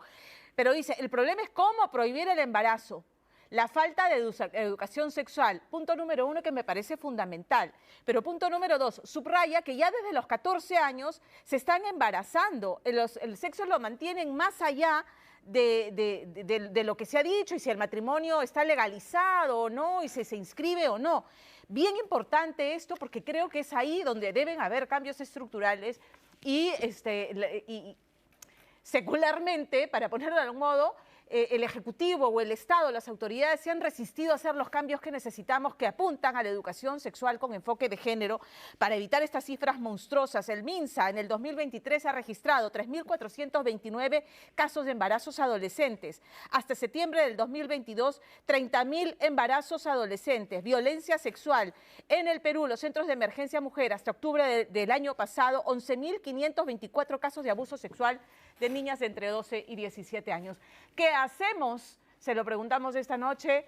Pero dice, el problema es cómo prohibir el embarazo. la falta de educación sexual, punto número 1, que me parece fundamental. Pero punto número 2, subraya que ya desde los 14 años se están embarazando. El sexo lo mantienen más allá de lo que se ha dicho y si el matrimonio está legalizado o no y si se inscribe o no. Bien importante esto porque creo que es ahí donde deben haber cambios estructurales y secularmente, para ponerlo de algún modo, el Ejecutivo o el Estado, las autoridades se han resistido a hacer los cambios que necesitamos que apuntan a la educación sexual con enfoque de género para evitar estas cifras monstruosas. El MINSA en el 2023 ha registrado 3.429 casos de embarazos adolescentes. Hasta septiembre del 2022, 30.000 embarazos adolescentes. Violencia sexual en el Perú, los centros de emergencia mujer, hasta octubre del año pasado, 11.524 casos de abuso sexual de niñas de entre 12 y 17 años. ¿Qué hacemos? Se lo preguntamos esta noche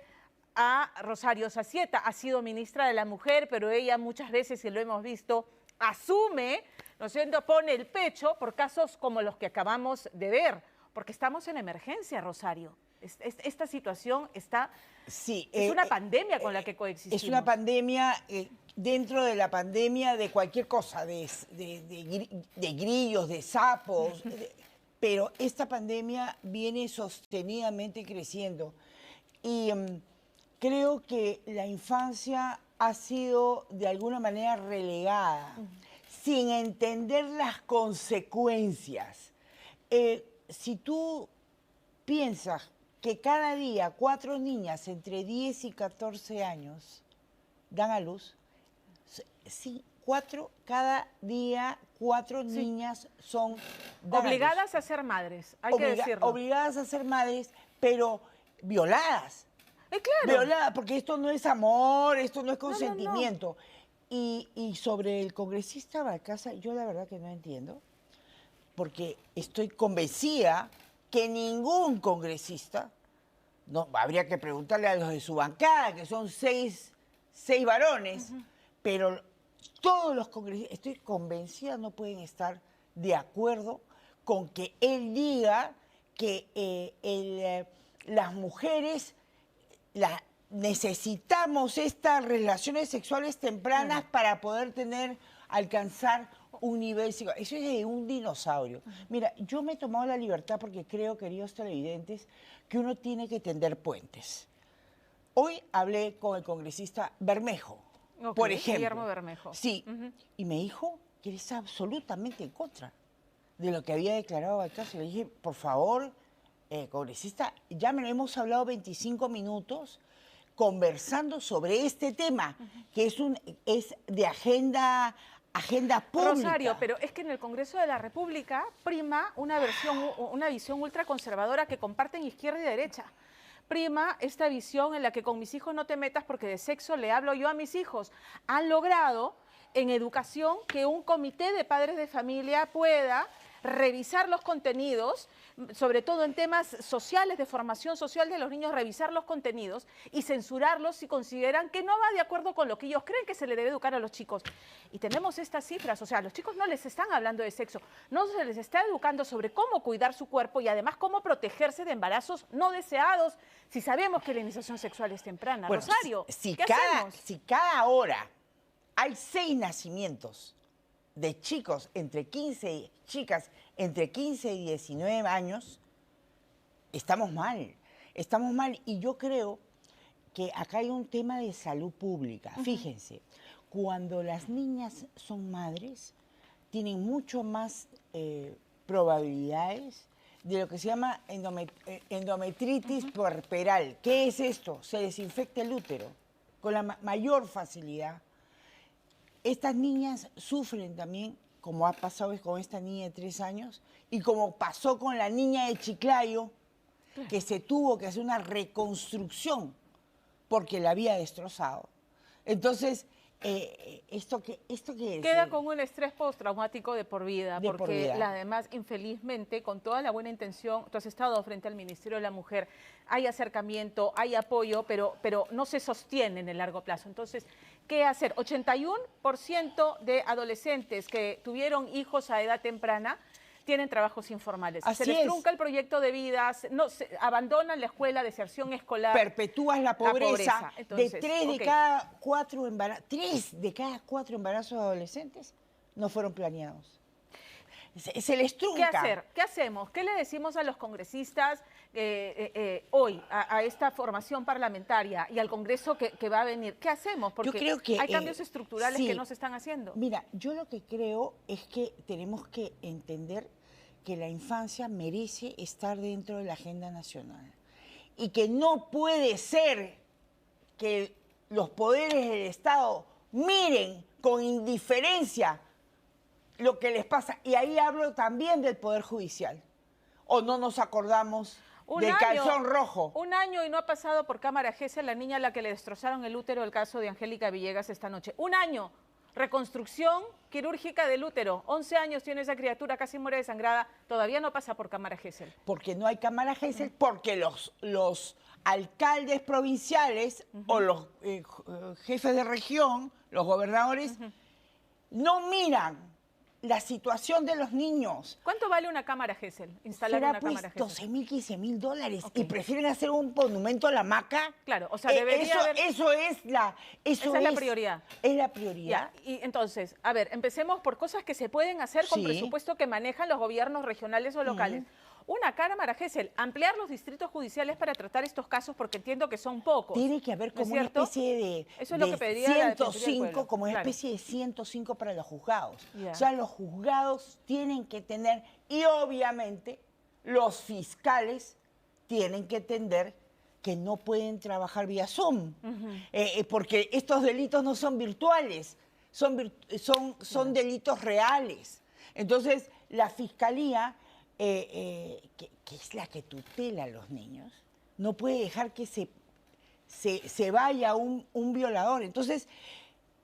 a Rosario Zacieta. Ha sido ministra de la Mujer, pero ella muchas veces, y lo hemos visto, asume, ¿no es cierto?, pone el pecho por casos como los que acabamos de ver, porque estamos en emergencia, Rosario. Esta situación está... Sí, es una pandemia con la que coexistimos. Es una pandemia, dentro de la pandemia de cualquier cosa, de grillos, de sapos... Pero esta pandemia viene sostenidamente creciendo y creo que la infancia ha sido de alguna manera relegada, sin entender las consecuencias. Si tú piensas que cada día 4 niñas entre 10 y 14 años dan a luz, sí, cada día 4 niñas son obligadas a ser madres, hay que decirlo. Obligadas a ser madres, pero violadas. Claro. Violadas, porque esto no es amor, esto no es consentimiento. No. Y sobre el congresista Balcázar, yo la verdad que no entiendo, porque estoy convencida que ningún congresista, no, habría que preguntarle a los de su bancada, que son 6 varones, pero todos los congresistas, estoy convencida, no pueden estar de acuerdo con que él diga que las mujeres necesitamos estas relaciones sexuales tempranas para poder alcanzar un nivel sexual. Eso es de un dinosaurio. Mira, yo me he tomado la libertad porque creo, queridos televidentes, que uno tiene que tender puentes. Hoy hablé con el congresista Bermejo, por ejemplo. Guillermo Bermejo. Sí, y me dijo que él está absolutamente en contra de lo que había declarado Balcázar. Le dije, por favor, congresista, ya me lo hemos hablado 25 minutos conversando sobre este tema, que es de agenda pública. Rosario, pero es que en el Congreso de la República prima una visión ultraconservadora que comparten izquierda y derecha. Prima esta visión en la que con mis hijos no te metas porque de sexo le hablo yo a mis hijos. Han logrado en educación que un comité de padres de familia pueda revisar los contenidos, sobre todo en temas sociales, de formación social de los niños, revisar los contenidos y censurarlos si consideran que no va de acuerdo con lo que ellos creen que se le debe educar a los chicos. Y tenemos estas cifras, o sea, a los chicos no les están hablando de sexo, no se les está educando sobre cómo cuidar su cuerpo y además cómo protegerse de embarazos no deseados, si sabemos que la iniciación sexual es temprana. Bueno, Rosario, ¿qué hacemos? Si cada hora hay 6 nacimientos de chicas entre 15 y 19 años, estamos mal. Y yo creo que acá hay un tema de salud pública. Fíjense, cuando las niñas son madres, tienen mucho más probabilidades de lo que se llama endometritis puerperal. ¿Qué es esto? Se les infecta el útero con la mayor facilidad. Estas niñas sufren también, como ha pasado con esta niña de 3 años, y como pasó con la niña de Chiclayo, que se tuvo que hacer una reconstrucción porque la había destrozado. Entonces, ¿esto qué es? Queda con un estrés postraumático de por vida, porque además, infelizmente, con toda la buena intención, tú has estado frente al Ministerio de la Mujer, hay acercamiento, hay apoyo, pero no se sostiene en el largo plazo. Entonces, ¿qué hacer? 81% de adolescentes que tuvieron hijos a edad temprana tienen trabajos informales. Así se les es. trunca el proyecto de vida, abandonan la escuela, deserción escolar. Perpetúas la pobreza. Entonces, de 3 de cada 4 embarazos, 3 de cada 4 embarazos adolescentes no fueron planeados. Se les trunca. ¿Qué hacer? ¿Qué hacemos? ¿Qué le decimos a los congresistas hoy, a esta formación parlamentaria y al Congreso que va a venir? ¿Qué hacemos? Porque yo creo que, hay cambios estructurales sí. que no se están haciendo. Mira, yo lo que creo es que tenemos que entender que la infancia merece estar dentro de la agenda nacional y que no puede ser que los poderes del Estado miren con indiferencia lo que les pasa. Y ahí hablo también del Poder Judicial. ¿O no nos acordamos del calzón rojo? Un año y no ha pasado por cámara Gesell la niña a la que le destrozaron el útero, el caso de Angélica Villegas esta noche. Un año. Reconstrucción quirúrgica del útero. 11 años tiene esa criatura, casi muere desangrada. Todavía no pasa por cámara Gesell. Porque no hay cámara Gesell, porque los alcaldes provinciales o los jefes de región, los gobernadores, no miran la situación de los niños. ¿Cuánto vale una cámara Gesell? Instalar Será una cámara Gesell. $12.000, $15.000. Okay. Y prefieren hacer un monumento a la hamaca. Claro, o sea, debería haber... Eso es la prioridad. Es la prioridad. Ya, y entonces, a ver, empecemos por cosas que se pueden hacer con presupuesto que manejan los gobiernos regionales o locales. Una cámara Gesell, ampliar los distritos judiciales para tratar estos casos, porque entiendo que son pocos. Tiene que haber como una especie de, eso es lo que pediría 105, como una especie de 105 para los juzgados. O sea, los juzgados tienen que tener, y obviamente los fiscales tienen que entender que no pueden trabajar vía Zoom, porque estos delitos no son virtuales, son delitos reales. Entonces, la Fiscalía... que es la que tutela a los niños, no puede dejar que se vaya un violador. Entonces,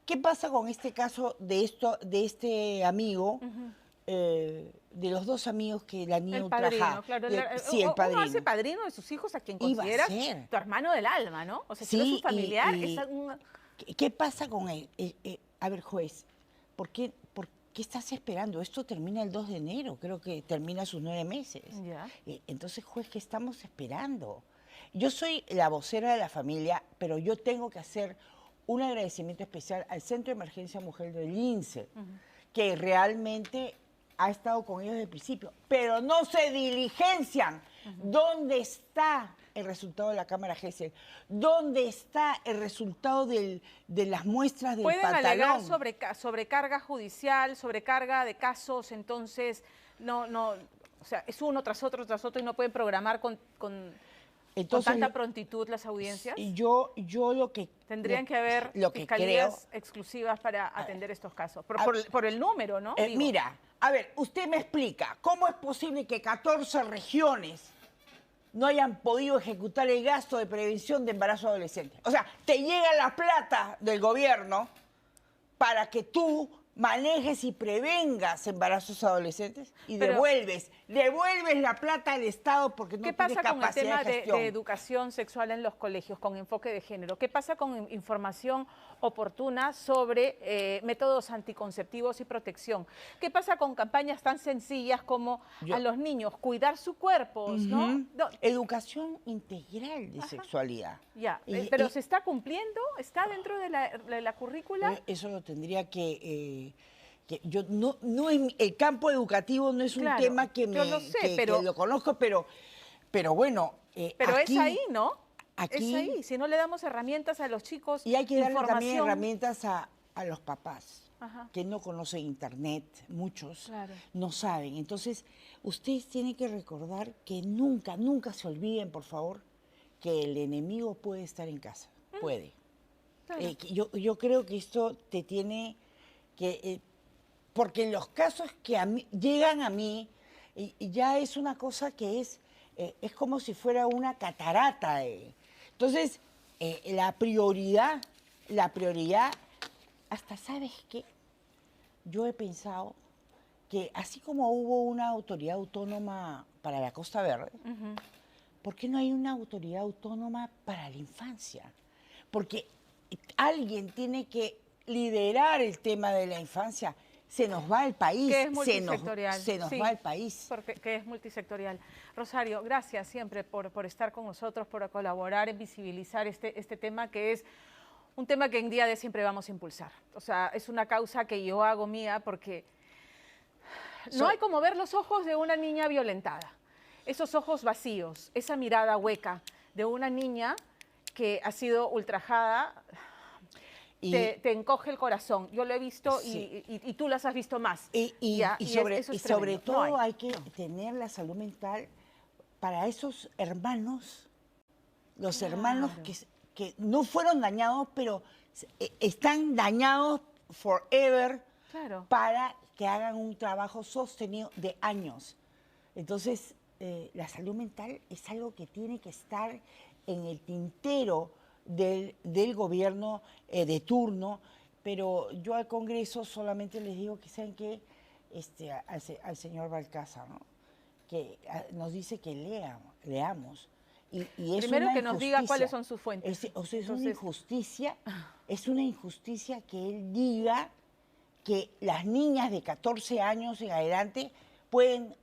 ¿qué pasa con este caso de este amigo, de los 2 amigos que la niña ultrajada? Claro, sí, el padrino. Uno hace padrino de sus hijos a quien consideras tu hermano del alma, ¿no? O sea, si no es un familiar, ¿Qué pasa con él? A ver, juez, ¿por qué estás esperando? Esto termina el 2 de enero, creo que termina sus 9 meses. Ya. Entonces, juez, ¿qué estamos esperando? Yo soy la vocera de la familia, pero yo tengo que hacer un agradecimiento especial al Centro de Emergencia Mujer del INSE, que realmente ha estado con ellos desde el principio, pero no se diligencian. ¿Dónde está el resultado de la cámara Gesell? ¿Dónde está el resultado de las muestras del pantalón? Pueden alegar sobrecarga judicial, sobrecarga de casos, entonces o sea, es uno tras otro y no pueden programar con tanta prontitud las audiencias. Yo lo que tendrían que haber fiscalías exclusivas para atender estos casos, por el número, ¿no? Mira, a ver, usted me explica, ¿cómo es posible que 14 regiones no hayan podido ejecutar el gasto de prevención de embarazo adolescente? O sea, te llega la plata del gobierno para que tú manejes y prevengas embarazos adolescentes y devuelves la plata al Estado porque no tienes capacidad de gestión. ¿Qué pasa con el tema de educación sexual en los colegios con enfoque de género? ¿Qué pasa con información oportuna sobre métodos anticonceptivos y protección? ¿Qué pasa con campañas tan sencillas como a los niños cuidar su cuerpo, ¿no? Educación integral de sexualidad. Ya, pero ¿se está cumpliendo? ¿Está dentro de la currícula? Eso lo tendría que yo no el campo educativo no es un tema que lo conozco, pero bueno. Pero aquí, es ahí, ¿no? Aquí, es ahí. Si no le damos herramientas a los chicos, y hay que darle también herramientas a los papás. Ajá. Que no conocen internet, muchos no saben. Entonces, ustedes tienen que recordar que nunca se olviden, por favor, que el enemigo puede estar en casa. Puede. Claro. Yo creo que esto te tiene que... porque los casos que llegan a mí, ya es una cosa que es como si fuera una catarata. Entonces, la prioridad, hasta ¿sabes qué? Yo he pensado que así como hubo una autoridad autónoma para la Costa Verde, ¿por qué no hay una autoridad autónoma para la infancia? Porque alguien tiene que liderar el tema de la infancia. se nos va el país. Que es multisectorial. Se nos sí, va el país. Que es multisectorial. Rosario, gracias siempre por estar con nosotros, por colaborar en visibilizar este tema, que es un tema que en Día D siempre vamos a impulsar. O sea, es una causa que yo hago mía porque no hay como ver los ojos de una niña violentada. Esos ojos vacíos, esa mirada hueca de una niña que ha sido ultrajada, te encoge el corazón. Yo lo he visto y tú las has visto más. Y sobre todo hay que tener la salud mental para esos hermanos, los hermanos que no fueron dañados, pero están dañados forever para que hagan un trabajo sostenido de años. Entonces, la salud mental es algo que tiene que estar en el tintero del gobierno de turno, pero yo al Congreso solamente les digo que saben que al señor Balcázar, ¿no? Que nos dice que leamos. Y es primero una que nos diga cuáles son sus fuentes. Es una injusticia que él diga que las niñas de 14 años en adelante pueden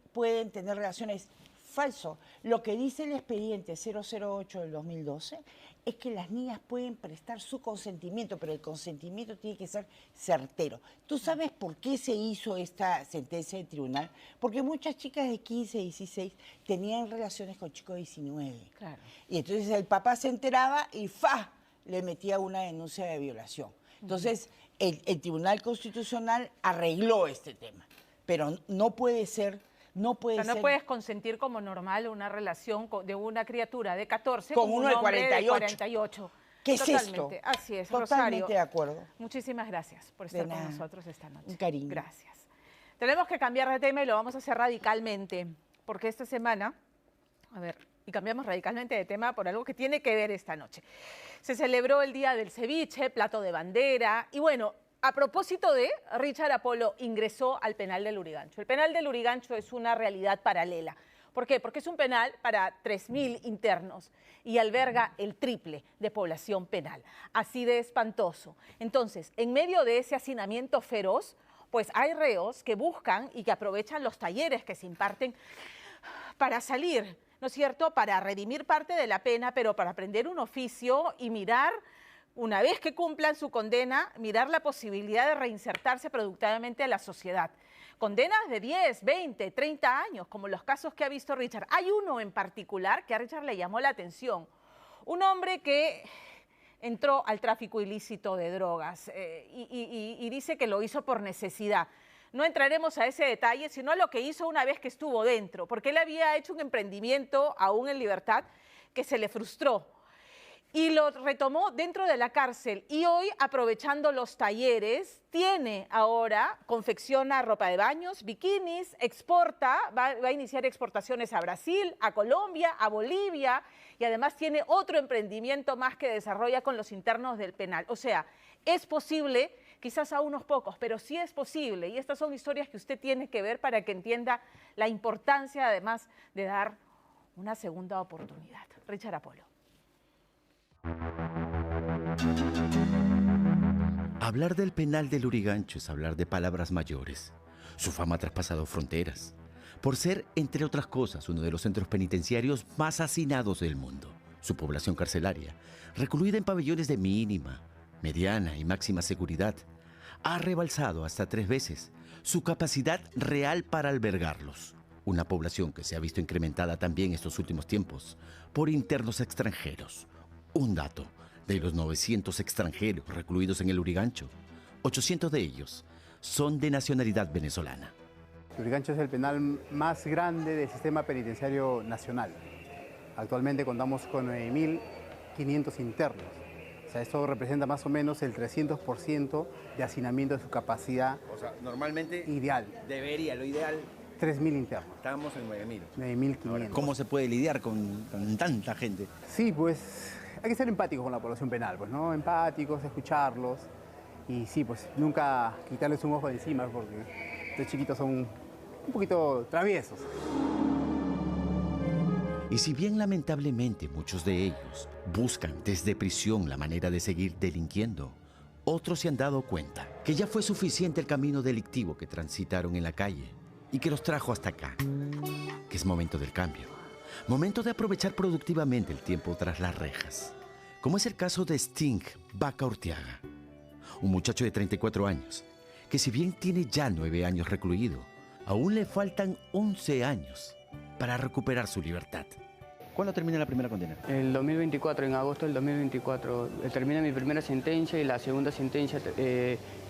tener relaciones. Falso. Lo que dice el expediente 008 del 2012 es que las niñas pueden prestar su consentimiento, pero el consentimiento tiene que ser certero. ¿Tú sabes por qué se hizo esta sentencia del tribunal? Porque muchas chicas de 15, 16 tenían relaciones con chicos de 19. Claro. Y entonces el papá se enteraba y ¡fa! Le metía una denuncia de violación. Entonces el Tribunal Constitucional arregló este tema, pero no puede ser... No puedes consentir como normal una relación de una criatura de 14 con uno de hombre 48. De 48. ¿Qué es Totalmente. esto? Así es, Totalmente Rosario. de acuerdo. Muchísimas gracias por estar con nosotros esta noche. Un cariño. Gracias. Tenemos que cambiar de tema y lo vamos a hacer radicalmente, porque esta semana, y cambiamos radicalmente de tema por algo que tiene que ver esta noche. Se celebró el Día del Ceviche, plato de bandera, y bueno, a propósito de, Richard Apolo ingresó al penal del Lurigancho. El penal del Lurigancho es una realidad paralela. ¿Por qué? Porque es un penal para 3.000 internos y alberga el triple de población penal. Así de espantoso. Entonces, en medio de ese hacinamiento feroz, pues hay reos que buscan y que aprovechan los talleres que se imparten para salir, ¿no es cierto?, para redimir parte de la pena, pero para aprender un oficio y mirar, una vez que cumplan su condena, mirar la posibilidad de reinsertarse productivamente a la sociedad. Condenas de 10, 20, 30 años, como los casos que ha visto Richard. Hay uno en particular que a Richard le llamó la atención. Un hombre que entró al tráfico ilícito de drogas y dice que lo hizo por necesidad. No entraremos a ese detalle, sino a lo que hizo una vez que estuvo dentro, porque él había hecho un emprendimiento, aún en libertad, que se le frustró. Y lo retomó dentro de la cárcel y hoy, aprovechando los talleres, confecciona ropa de baños, bikinis, exporta, va a iniciar exportaciones a Brasil, a Colombia, a Bolivia y además tiene otro emprendimiento más que desarrolla con los internos del penal. O sea, es posible, quizás a unos pocos, pero sí es posible y estas son historias que usted tiene que ver para que entienda la importancia además de dar una segunda oportunidad. Richard Apolo. Hablar del penal del Lurigancho es hablar de palabras mayores. Su fama ha traspasado fronteras, por ser, entre otras cosas, uno de los centros penitenciarios más hacinados del mundo. Su población carcelaria, recluida en pabellones de mínima, mediana y máxima seguridad, ha rebalsado hasta 3 veces su capacidad real para albergarlos. Una población que se ha visto incrementada también estos últimos tiempos por internos extranjeros. Un dato: de los 900 extranjeros recluidos en el Lurigancho, 800 de ellos son de nacionalidad venezolana. El Lurigancho es el penal más grande del sistema penitenciario nacional. Actualmente contamos con 9.500 internos. O sea, esto representa más o menos el 300% de hacinamiento de su capacidad. O sea, normalmente ideal. Debería, lo ideal. 3.000 internos. Estamos en 9.000. 9.500. ¿Cómo se puede lidiar con tanta gente? Sí, pues hay que ser empáticos con la población penal, pues, ¿no? Empáticos, escucharlos y sí, pues nunca quitarles un ojo de encima porque estos chiquitos son un poquito traviesos. Y si bien lamentablemente muchos de ellos buscan desde prisión la manera de seguir delinquiendo, otros se han dado cuenta que que ya fue suficiente el camino delictivo que transitaron en la calle y que los trajo hasta acá, que es momento del cambio, momento de aprovechar productivamente el tiempo tras las rejas, como es el caso de Sting Vaca Urteaga, un muchacho de 34 años, que si bien tiene ya 9 años recluido, aún le faltan 11 años para recuperar su libertad. ¿Cuándo termina la primera condena? El 2024, en agosto del 2024. Termina mi primera sentencia y la segunda sentencia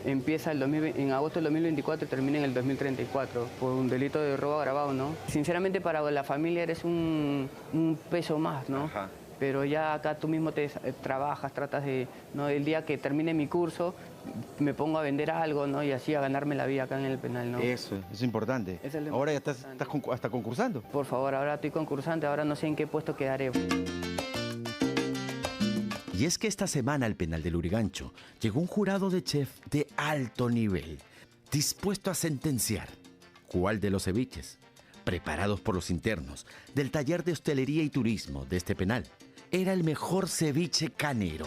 empieza en agosto del 2024 y termina en el 2034 por un delito de robo agravado, ¿no? Sinceramente para la familia eres un peso más, ¿no? Ajá. Pero ya acá tú mismo trabajas, tratas de, ¿no? El día que termine mi curso me pongo a vender algo, ¿no? Y así a ganarme la vida acá en el penal, ¿no? Eso es importante. Ahora ya estás hasta concursando. Por favor, ahora estoy concursante, ahora no sé en qué puesto quedaré. Y es que esta semana al penal de Lurigancho llegó un jurado de chef de alto nivel, dispuesto a sentenciar cuál de los ceviches, preparados por los internos del taller de hostelería y turismo de este penal, era el mejor ceviche canero.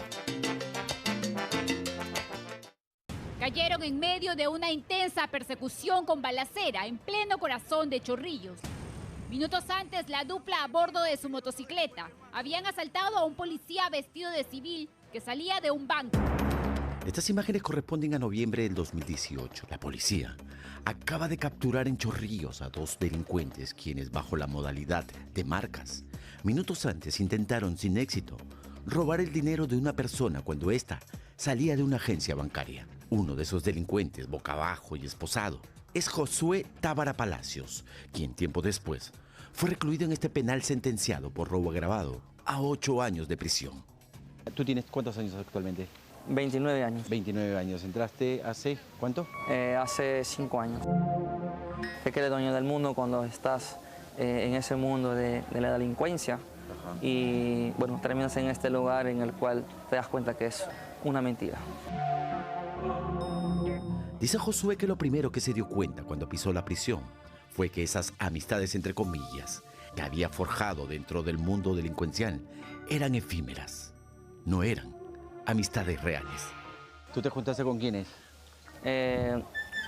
Cayeron en medio de una intensa persecución con balacera en pleno corazón de Chorrillos. Minutos antes, la dupla a bordo de su motocicleta habían asaltado a un policía vestido de civil que salía de un banco. Estas imágenes corresponden a noviembre del 2018. La policía acaba de capturar en Chorrillos a 2 delincuentes quienes, bajo la modalidad de marcas, minutos antes intentaron sin éxito robar el dinero de una persona cuando ésta salía de una agencia bancaria. Uno de esos delincuentes, boca abajo y esposado, es Josué Tábara Palacios, quien tiempo después fue recluido en este penal sentenciado por robo agravado a 8 años de prisión. ¿Tú tienes cuántos años actualmente? 29 años. 29 años. ¿Entraste hace cuánto? Hace 5 años. Te crees dueño del mundo cuando estás en ese mundo de la delincuencia. Ajá. Y bueno, terminas en este lugar en el cual te das cuenta que es una mentira. Dice Josué que lo primero que se dio cuenta cuando pisó la prisión fue que esas amistades, entre comillas, que había forjado dentro del mundo delincuencial eran efímeras, no eran amistades reales. ¿Tú te juntaste con quiénes?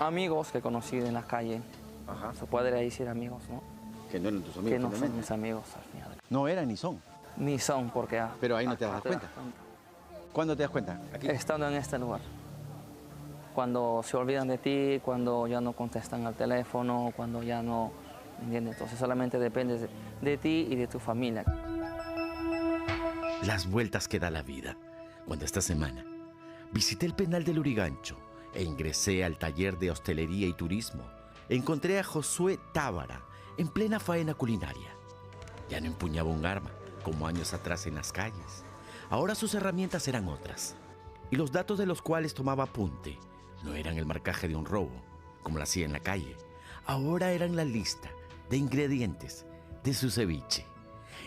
Amigos que conocí en la calle. Ajá. Se puede decir amigos, ¿no? Que no eran tus amigos. Que no son mis amigos al final. No eran ni son. Ni son, porque... Pero ahí no te das cuenta. ¿Cuándo te das cuenta? Aquí. Estando en este lugar. Cuando se olvidan de ti, cuando ya no contestan al teléfono, cuando ya no... ¿Entiendes? Entonces solamente depende de ti y de tu familia. Las vueltas que da la vida. Cuando esta semana visité el penal de Lurigancho e ingresé al taller de hostelería y turismo, encontré a Josué Tábara en plena faena culinaria. Ya no empuñaba un arma, como años atrás en las calles. Ahora sus herramientas eran otras. Y los datos de los cuales tomaba apunte no eran el marcaje de un robo, como lo hacía en la calle. Ahora eran la lista de ingredientes de su ceviche.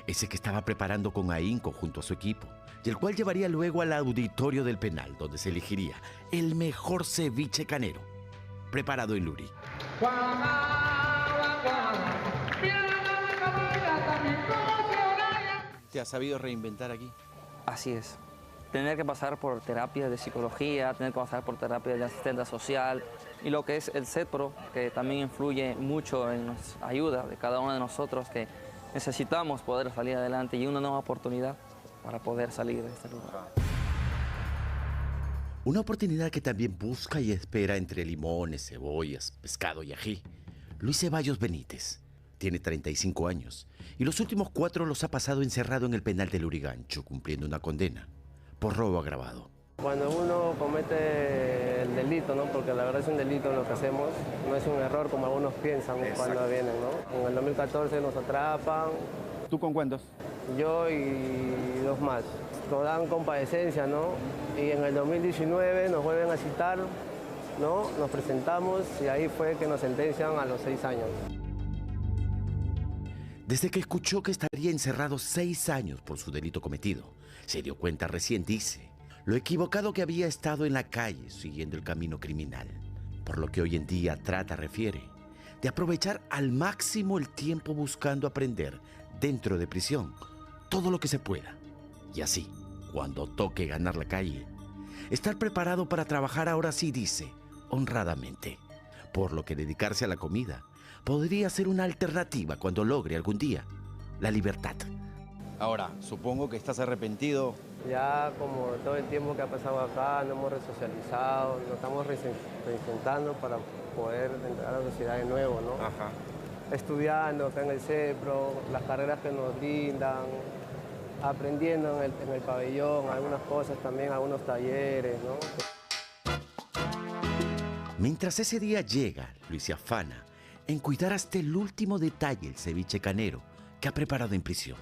Ese que estaba preparando con ahínco junto a su equipo, y el cual llevaría luego al auditorio del penal, donde se elegiría el mejor ceviche canero, preparado en Luri. ¿Te has sabido reinventar aquí? Así es. Tener que pasar por terapia de psicología, tener que pasar por terapia de asistencia social y lo que es el CEPRO, que también influye mucho en la ayuda de cada uno de nosotros que necesitamos poder salir adelante y una nueva oportunidad para poder salir de este lugar. Una oportunidad que también busca y espera entre limones, cebollas, pescado y ají. Luis Ceballos Benítez tiene 35 años y los últimos 4 los ha pasado encerrado en el penal de Lurigancho, cumpliendo una condena por robo agravado. Cuando uno comete el delito, ¿no? Porque la verdad es un delito lo que hacemos, no es un error como algunos piensan. Exacto. Cuando vienen, ¿no? En el 2014 nos atrapan. ¿Tú con cuántos? Yo y 2 más. Nos dan compadecencia, ¿no? Y en el 2019 nos vuelven a citar, ¿no? Nos presentamos y ahí fue que nos sentencian a los 6 años. Desde que escuchó que estaría encerrado 6 años por su delito cometido, se dio cuenta recién, dice, lo equivocado que había estado en la calle siguiendo el camino criminal, por lo que hoy en día refiere, de aprovechar al máximo el tiempo buscando aprender dentro de prisión todo lo que se pueda. Y así, cuando toque ganar la calle, estar preparado para trabajar ahora sí, dice, honradamente, por lo que dedicarse a la comida podría ser una alternativa cuando logre algún día la libertad. Ahora, supongo que estás arrepentido. Ya como todo el tiempo que ha pasado acá, nos hemos resocializado, nos estamos reinventando para poder entrar a la sociedad de nuevo, ¿no? Ajá. Estudiando acá en el CEPRO, las carreras que nos brindan, aprendiendo en el pabellón, algunas cosas también, algunos talleres, ¿no? Mientras ese día llega, Luis se afana en cuidar hasta el último detalle el ceviche canero que ha preparado en prisión,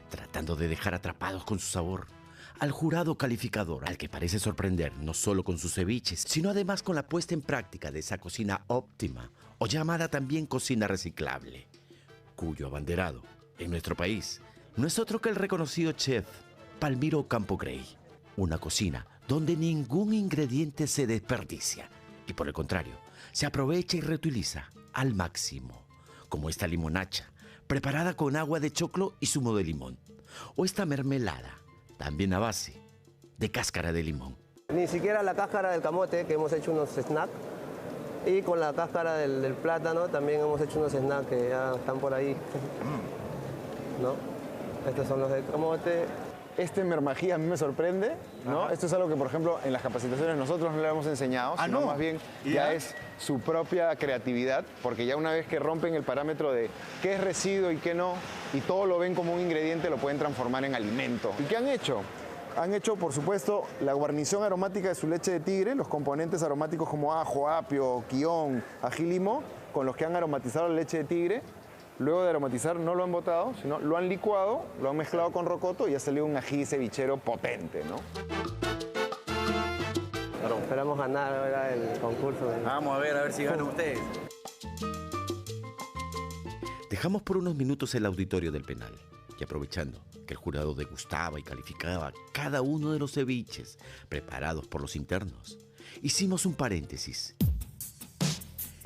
tratando de dejar atrapados con su sabor al jurado calificador, al que parece sorprender no solo con sus ceviches, sino además con la puesta en práctica de esa cocina óptima, o llamada también cocina reciclable, cuyo abanderado en nuestro país no es otro que el reconocido chef Palmiro Campo Grey. Una cocina donde ningún ingrediente se desperdicia y por el contrario, se aprovecha y reutiliza al máximo, como esta limonacha, preparada con agua de choclo y zumo de limón, o esta mermelada, también a base de cáscara de limón. Ni siquiera la cáscara del camote, que hemos hecho unos snacks, y con la cáscara del plátano también hemos hecho unos snacks que ya están por ahí, ¿no? Estos son los del camote. Este mermají a mí me sorprende, ¿no? Ajá. Esto es algo que, por ejemplo, en las capacitaciones nosotros no le hemos enseñado, sino más bien ya es su propia creatividad, porque ya una vez que rompen el parámetro de qué es residuo y qué no, y todo lo ven como un ingrediente, lo pueden transformar en alimento. ¿Y qué han hecho? Han hecho, por supuesto, la guarnición aromática de su leche de tigre, los componentes aromáticos como ajo, apio, quión, ají, limo, con los que han aromatizado la leche de tigre. Luego de aromatizar no lo han botado, sino lo han licuado, lo han mezclado con rocoto y ha salido un ají cevichero potente, ¿no? Esperamos ganar ahora el concurso. Vamos a ver si ganan ustedes. Dejamos por unos minutos el auditorio del penal y aprovechando que el jurado degustaba y calificaba cada uno de los ceviches preparados por los internos, hicimos un paréntesis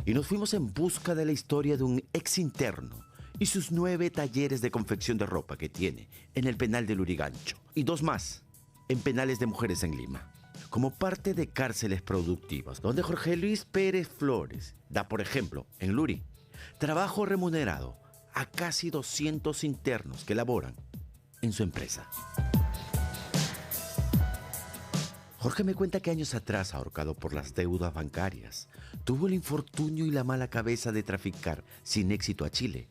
y nos fuimos en busca de la historia de un ex interno y sus 9 talleres de confección de ropa que tiene en el penal de Lurigancho y 2 más en penales de mujeres en Lima, como parte de cárceles productivas, donde Jorge Luis Pérez Flores da, por ejemplo, en Luri, trabajo remunerado a casi 200 internos que laboran en su empresa. Jorge me cuenta que años atrás, ahorcado por las deudas bancarias, tuvo el infortunio y la mala cabeza de traficar sin éxito a Chile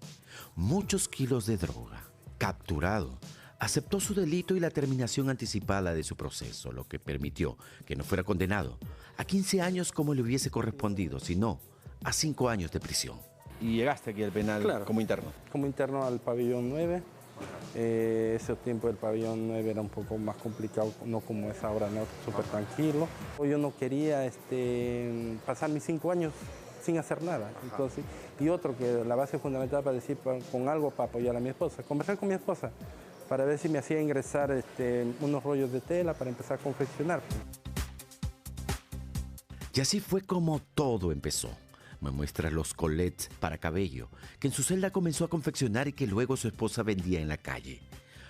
muchos kilos de droga. Capturado, aceptó su delito y la terminación anticipada de su proceso, lo que permitió que no fuera condenado a 15 años como le hubiese correspondido, sino a 5 años de prisión. ¿Y llegaste aquí al penal como interno? Como interno al pabellón 9. Ese tiempo el pabellón 9 era un poco más complicado, no como es ahora, no, súper tranquilo. Yo no quería pasar mis 5 años sin hacer nada. Entonces, y otro que la base fundamental para decir con algo para apoyar a mi esposa, conversar con mi esposa para ver si me hacía ingresar unos rollos de tela para empezar a confeccionar. Y así fue como todo empezó. Me muestra los colets para cabello, que en su celda comenzó a confeccionar y que luego su esposa vendía en la calle.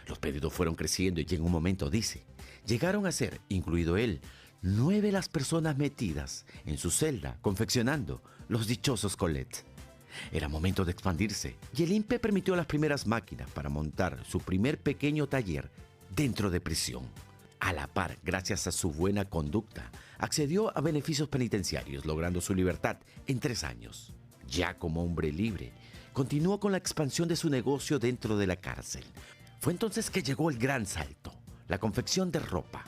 Los pedidos fueron creciendo y en un momento, dice, llegaron a ser, incluido él, 9 las personas metidas en su celda confeccionando los dichosos colets. Era momento de expandirse y el INPE permitió las primeras máquinas para montar su primer pequeño taller dentro de prisión. A la par, gracias a su buena conducta, accedió a beneficios penitenciarios, logrando su libertad en 3 años. Ya como hombre libre, continuó con la expansión de su negocio dentro de la cárcel. Fue entonces que llegó el gran salto, la confección de ropa,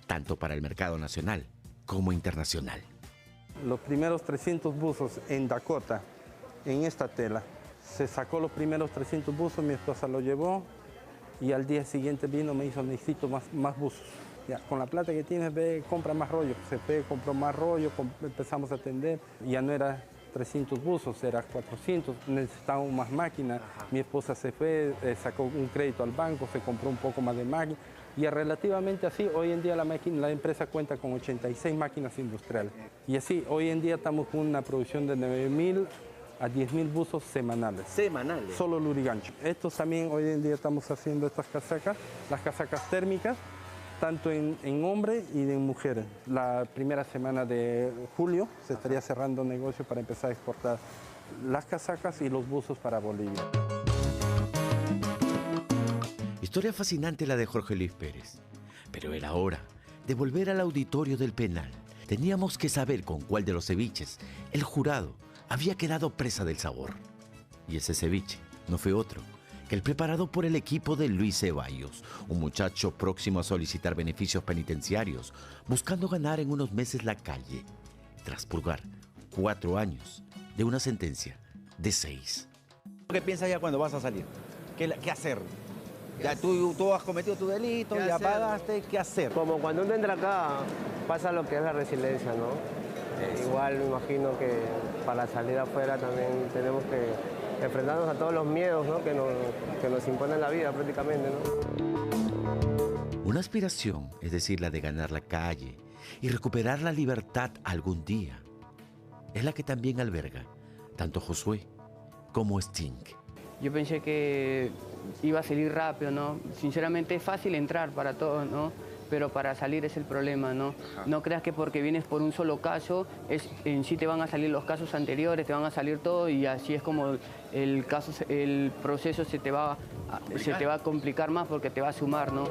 tanto para el mercado nacional como internacional. Los primeros 300 buzos en Dakota, en esta tela. Se sacó los primeros 300 buzos, mi esposa lo llevó. Y al día siguiente vino, me hizo, necesito más buzos. Ya, con la plata que tienes, ve, compra más rollo. Se fue, compró más rollo, empezamos a atender. Ya no era 300 buzos, era 400. Necesitábamos más máquinas. Mi esposa se fue, sacó un crédito al banco, se compró un poco más de máquinas. Y relativamente así, hoy en día la empresa cuenta con 86 máquinas industriales. Y así, hoy en día estamos con una producción de 9.000 a 10.000 buzos semanales. ¿Semanales? Solo Lurigancho. Estos también, hoy en día estamos haciendo estas casacas, las casacas térmicas, tanto en hombres y en mujeres. La primera semana de julio se estaría cerrando negocio para empezar a exportar las casacas y los buzos para Bolivia. Historia fascinante la de Jorge Luis Pérez. Pero era hora de volver al auditorio del penal. Teníamos que saber con cuál de los ceviches el jurado había quedado presa del sabor. Y ese ceviche no fue otro que el preparado por el equipo de Luis Ceballos, un muchacho próximo a solicitar beneficios penitenciarios, buscando ganar en unos meses la calle, tras purgar 4 años de una sentencia de 6. ¿Qué piensas ya cuando vas a salir? ¿Qué hacer? Ya tú has cometido tu delito, ya pagaste, ¿qué hacer? Como cuando uno entra acá, pasa lo que es la resiliencia, ¿no? Igual me imagino que para salir afuera también tenemos que enfrentarnos a todos los miedos, ¿no? que nos imponen la vida prácticamente, ¿no? Una aspiración, es decir, la de ganar la calle y recuperar la libertad algún día, es la que también alberga tanto Josué como Sting. Yo pensé que iba a salir rápido, ¿no? Sinceramente es fácil entrar para todos, ¿no? Pero para salir es el problema, ¿no? No creas que porque vienes por un solo caso, en sí te van a salir los casos anteriores, te van a salir todo y así es como el proceso se te va a complicar más porque te va a sumar, ¿no?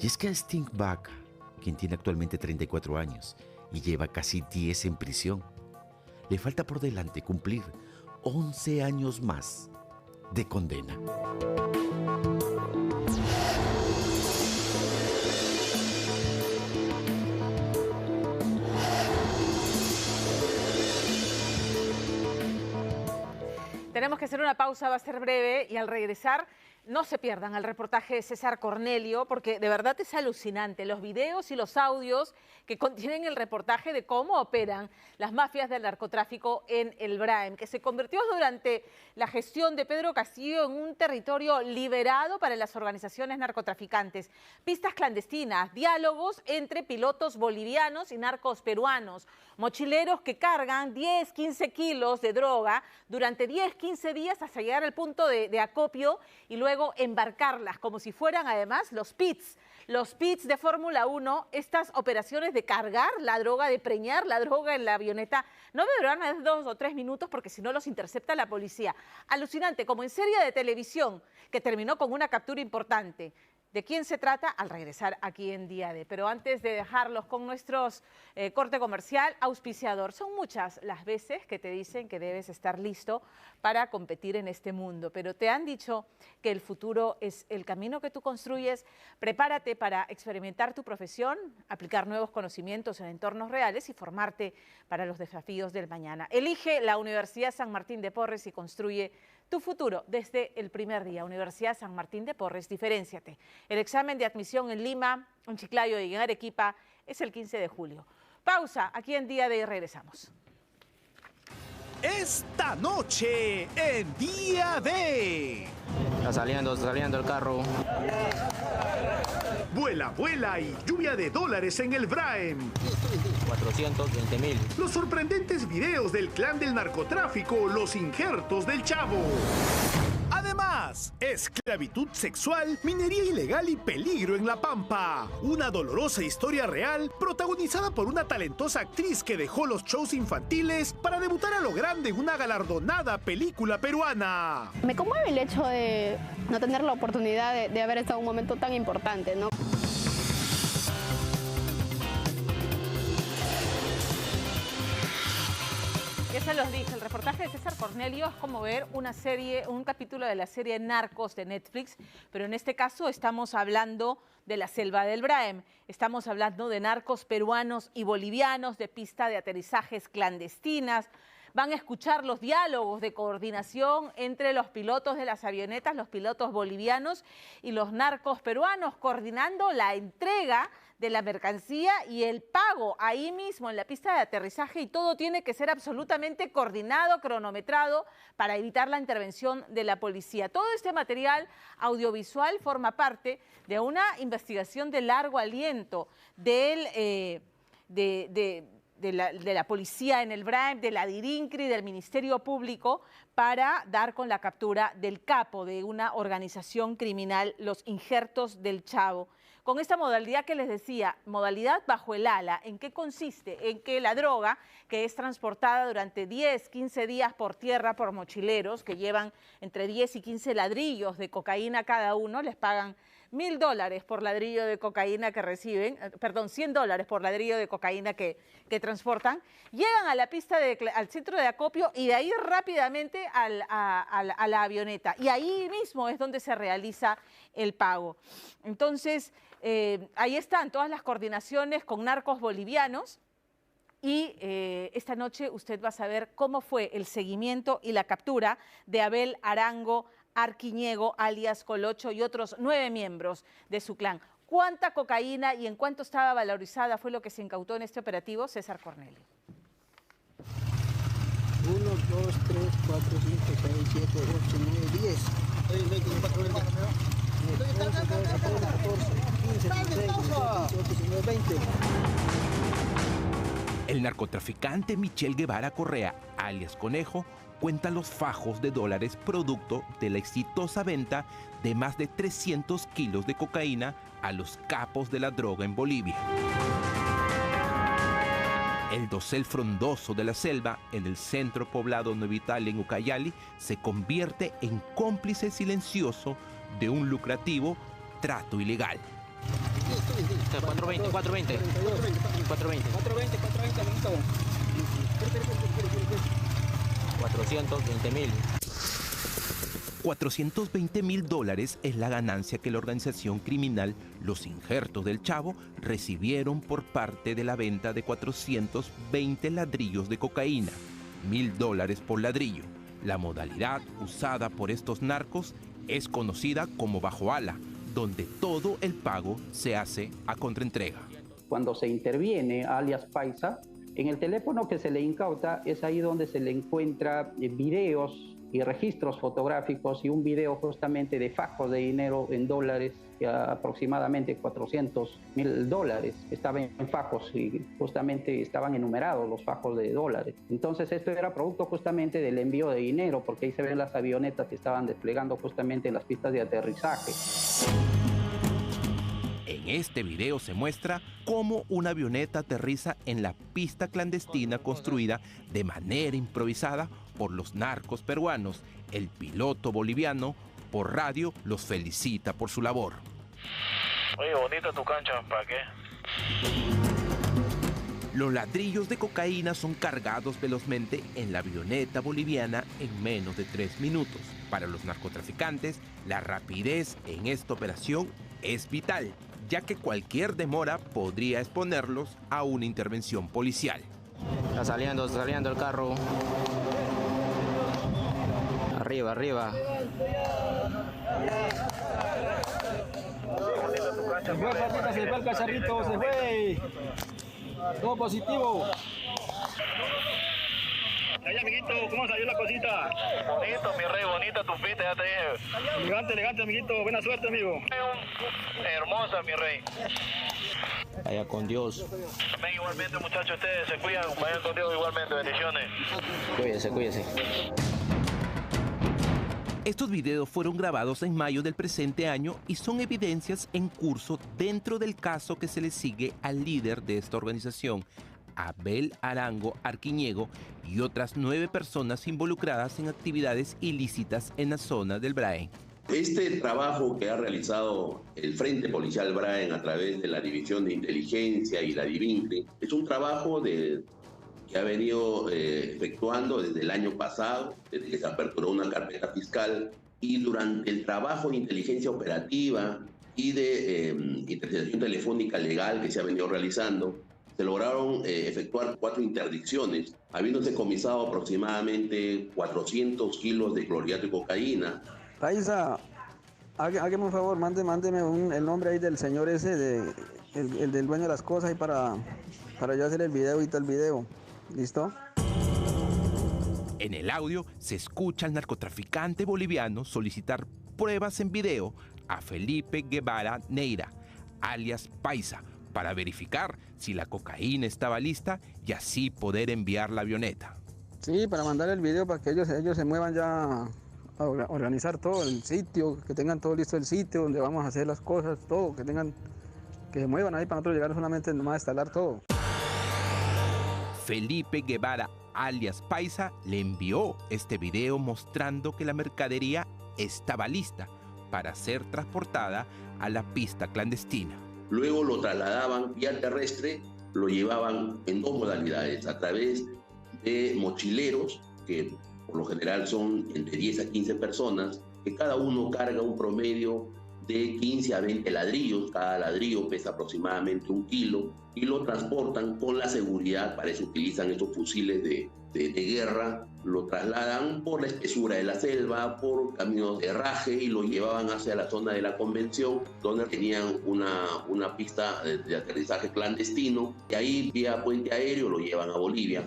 Y es que a Sting Vaca, quien tiene actualmente 34 años y lleva casi 10 en prisión, le falta por delante cumplir 11 años más de condena. Tenemos que hacer una pausa, va a ser breve, y al regresar no se pierdan el reportaje de César Cornelio, porque de verdad es alucinante los videos y los audios que contienen el reportaje de cómo operan las mafias del narcotráfico en el Braem, que se convirtió durante la gestión de Pedro Castillo en un territorio liberado para las organizaciones narcotraficantes. Pistas clandestinas, diálogos entre pilotos bolivianos y narcos peruanos, mochileros que cargan 10, 15 kilos de droga durante 10, 15 días hasta llegar al punto de acopio y luego embarcarlas como si fueran además los pits de Fórmula 1. Estas operaciones de cargar la droga, de preñar la droga en la avioneta, no durarán más de 2 o 3 minutos porque si no los intercepta la policía. Alucinante, como en serie de televisión que terminó con una captura importante. ¿De quién se trata? Al regresar aquí en Día D. Pero antes de dejarlos con nuestros corte comercial, auspiciador. Son muchas las veces que te dicen que debes estar listo para competir en este mundo, pero te han dicho que el futuro es el camino que tú construyes. Prepárate para experimentar tu profesión, aplicar nuevos conocimientos en entornos reales y formarte para los desafíos del mañana. Elige la Universidad San Martín de Porres y construye tu futuro desde el primer día. Universidad San Martín de Porres, diferénciate. El examen de admisión en Lima, en Chiclayo y en Arequipa es el 15 de julio. Pausa aquí en Día D y regresamos. Esta noche en Día D. Está saliendo el carro. Vuela y lluvia de dólares en el Braem. 420.000. Los sorprendentes videos del clan del narcotráfico, los injertos del Chavo. Además, esclavitud sexual, minería ilegal y peligro en La Pampa. Una dolorosa historia real protagonizada por una talentosa actriz que dejó los shows infantiles para debutar a lo grande en una galardonada película peruana. Me conmueve el hecho de no tener la oportunidad de haber estado en un momento tan importante, ¿no? Ya se los dije, el reportaje de César Cornelio es como ver una serie, un capítulo de la serie Narcos de Netflix, pero en este caso estamos hablando de la selva del Braem, estamos hablando de narcos peruanos y bolivianos, de pista de aterrizajes clandestinas. Van a escuchar los diálogos de coordinación entre los pilotos de las avionetas, los pilotos bolivianos y los narcos peruanos, coordinando la entrega de la mercancía y el pago ahí mismo en la pista de aterrizaje, y todo tiene que ser absolutamente coordinado, cronometrado, para evitar la intervención de la policía. Todo este material audiovisual forma parte de una investigación de largo aliento de la policía en el Braem, de la DIRINCRI, del Ministerio Público, para dar con la captura del capo de una organización criminal, los Injertos del Chavo. con esta modalidad que les decía, modalidad bajo el ala. ¿En qué consiste? En que la droga, que es transportada durante 10, 15 días por tierra por mochileros que llevan entre 10 y 15 ladrillos de cocaína cada uno, les pagan $1.000 por ladrillo de cocaína que reciben, perdón, $100 por ladrillo de cocaína que transportan, llegan a la pista, al centro de acopio y de ahí rápidamente a la avioneta. Y ahí mismo es donde se realiza el pago. Entonces, ahí están todas las coordinaciones con narcos bolivianos. Y esta noche usted va a saber cómo fue el seguimiento y la captura de Abel Arango Arquiñego, alias Colocho, y otros 9 miembros de su clan. ¿Cuánta cocaína y en cuánto estaba valorizada fue lo que se incautó en este operativo? César Cornelio. 1, 2, 3, 4, 5, 6, 7, 8, 9, 10. 11, 12, 13, 14, 15, 16, 18, 19, 20. El narcotraficante Michel Guevara Correa, alias Conejo, cuenta los fajos de dólares producto de la exitosa venta de más de 300 kilos de cocaína a los capos de la droga en Bolivia. El dosel frondoso de la selva, en el centro poblado Nueva Italia, en Ucayali, se convierte en cómplice silencioso de un lucrativo trato ilegal. 420, 420. 420. 420, 420.000. $420.000 es la ganancia que la organización criminal Los Injertos del Chavo recibieron por parte de la venta de 420 ladrillos de cocaína, $1.000 por ladrillo. La modalidad usada por estos narcos es conocida como bajo ala, donde todo el pago se hace a contraentrega. Cuando se interviene, alias Paisa, en el teléfono que se le incauta es ahí donde se le encuentra videos y registros fotográficos y un video justamente de fajos de dinero en dólares, aproximadamente $400.000. Estaban en fajos y justamente estaban enumerados los fajos de dólares. Entonces esto era producto justamente del envío de dinero, porque ahí se ven las avionetas que estaban desplegando justamente en las pistas de aterrizaje. En este video se muestra cómo una avioneta aterriza en la pista clandestina construida de manera improvisada por los narcos peruanos. El piloto boliviano por radio los felicita por su labor. Oye, bonita tu cancha, ¿para qué? Los ladrillos de cocaína son cargados velozmente en la avioneta boliviana en menos de 3 minutos. Para los narcotraficantes, la rapidez en esta operación es vital, ya que cualquier demora podría exponerlos a una intervención policial. Está saliendo el carro. Arriba, arriba. Se fue, Patita, se fue el cacharrito, se fue. Todo positivo. Ay, amiguito, ¿cómo salió la cosita? Bonito, mi rey, bonita tu pita, ya te dije. Elegante, elegante, amiguito. Buena suerte, amigo. Hermosa, mi rey. Vaya con Dios. Amén, igualmente, muchachos, ustedes se cuidan. Vayan con Dios igualmente. Bendiciones. Cuídense, cuídense. Estos videos fueron grabados en mayo del presente año y son evidencias en curso dentro del caso que se le sigue al líder de esta organización, Abel Arango Arquiñego, y otras 9 personas involucradas en actividades ilícitas en la zona del Braen. Este trabajo que ha realizado el Frente Policial Braen a través de la División de Inteligencia y la DIVINCRE es un trabajo que ha venido efectuando desde el año pasado, desde que se aperturó una carpeta fiscal, y durante el trabajo de inteligencia operativa y de interceptación telefónica legal que se ha venido realizando, se lograron efectuar 4 interdicciones, habiéndose comisado aproximadamente 400 kilos de clorhidrato de cocaína. Paisa, hágame un favor, mándeme el nombre ahí del señor ese, el del dueño de las cosas, ahí para yo hacer el video y todo el video. ¿Listo? En el audio se escucha al narcotraficante boliviano solicitar pruebas en video a Felipe Guevara Neira, alias Paisa, para verificar si la cocaína estaba lista y así poder enviar la avioneta. Sí, para mandar el video para que ellos se muevan ya a organizar todo el sitio, que tengan todo listo el sitio donde vamos a hacer las cosas, todo, que tengan que se muevan ahí para nosotros llegar solamente nomás a instalar todo. Felipe Guevara, alias Paisa, le envió este video mostrando que la mercadería estaba lista para ser transportada a la pista clandestina. Luego lo trasladaban vía terrestre, lo llevaban en dos modalidades, a través de mochileros, que por lo general son entre 10 a 15 personas, que cada uno carga un promedio de 15 a 20 ladrillos, cada ladrillo pesa aproximadamente 1 kilo, y lo transportan con la seguridad, para eso utilizan estos fusiles de guerra, lo trasladan por la espesura de la selva, por caminos de herraje, y lo llevaban hacia la zona de la convención, donde tenían una pista de aterrizaje clandestino, y ahí vía puente aéreo lo llevan a Bolivia.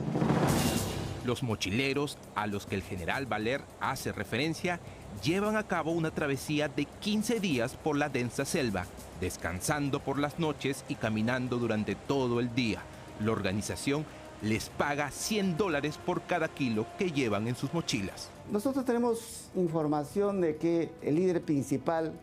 Los mochileros, a los que el general Valer hace referencia, llevan a cabo una travesía de 15 días por la densa selva, descansando por las noches y caminando durante todo el día. La organización les paga $100 por cada kilo que llevan en sus mochilas. Nosotros tenemos información de que el líder principal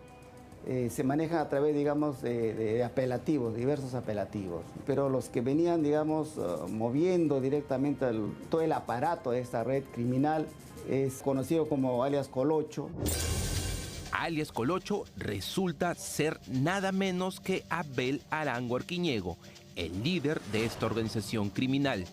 se maneja a través, digamos, de apelativos, diversos apelativos. Pero los que venían, digamos, moviendo directamente todo el aparato de esta red criminal es conocido como alias Colocho. Alias Colocho resulta ser nada menos que Abel Arango Arquiñego, el líder de esta organización criminal.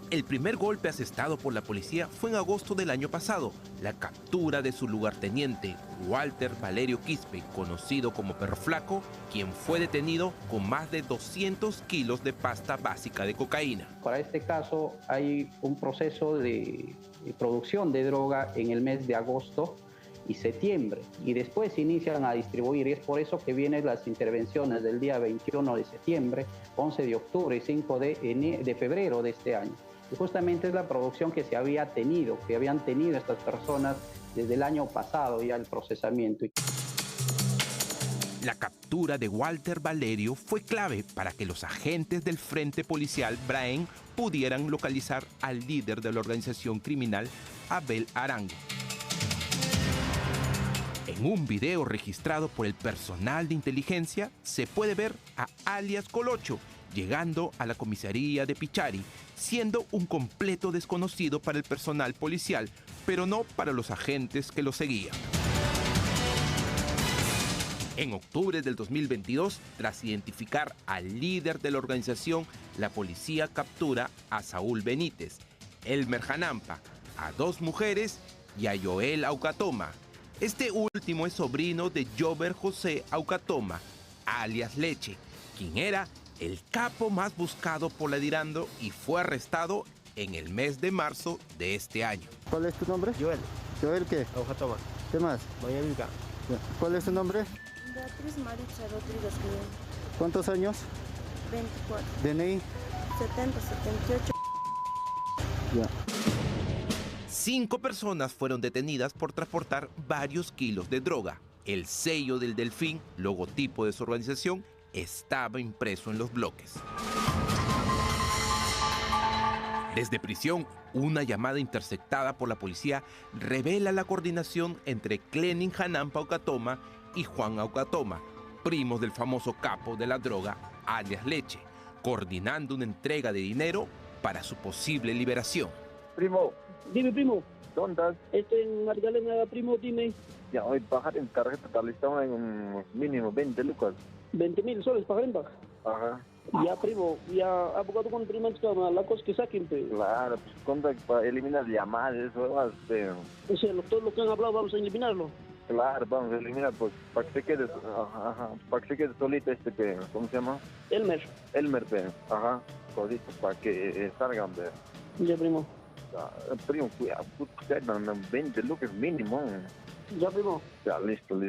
El primer golpe asestado por la policía fue en agosto del año pasado, la captura de su lugarteniente, Walter Valerio Quispe, conocido como Perro Flaco, quien fue detenido con más de 200 kilos de pasta básica de cocaína. Para este caso hay un proceso de producción de droga en el mes de agosto y septiembre, y después se inician a distribuir, y es por eso que vienen las intervenciones del día 21 de septiembre, 11 de octubre y 5 de febrero de este año. Y justamente es la producción que habían tenido estas personas desde el año pasado, ya el procesamiento. La captura de Walter Valerio fue clave para que los agentes del Frente Policial Braen pudieran localizar al líder de la organización criminal, Abel Arango. En un video registrado por el personal de inteligencia se puede ver a alias Colocho llegando a la comisaría de Pichari, siendo un completo desconocido para el personal policial, pero no para los agentes que lo seguían. En octubre del 2022, tras identificar al líder de la organización, la policía captura a Saúl Benítez, Elmer Janampa, a 2 mujeres y a Joel Aucatoma. Este último es sobrino de Jover José Aucatoma, alias Leche, quien era el capo más buscado por la DIRANDO y fue arrestado en el mes de marzo de este año. ¿Cuál es tu nombre? Joel. ¿Joel qué? Aucatoma. ¿Qué más? María Vilca. ¿Cuál es tu nombre? Beatriz Maritza Rodríguez. ¿Cuántos años? 24. DNI. 70, 78. Ya. 5 personas fueron detenidas por transportar varios kilos de droga. El sello del Delfín, logotipo de su organización, estaba impreso en los bloques. Desde prisión, una llamada interceptada por la policía revela la coordinación entre Clenin Janampa Aucatoma y Juan Aucatoma, primos del famoso capo de la droga, alias Leche, coordinando una entrega de dinero para su posible liberación. Primo. Dime, primo. ¿Dónde estás? Estoy en Margalena, primo, dime. Ya, hoy bajar en tarjeta, tal vez estamos en un mínimo 20 lucas. 20.000 soles para en baja. Ajá. Ya, primo, ya abogado con primo la cosa que saquen, pero. Claro, pues contra para eliminar llamadas, eso va a ser. O sea, todo lo que han hablado vamos a eliminarlo. Claro, vamos a eliminar, pues, para que se quede, para que se quede solito ¿cómo se llama? Elmer, ajá, cosito, para que salgan, Ya, primo. Primo, cuidado, 20 lucas mínimo. Ya, primo. Ya, listo.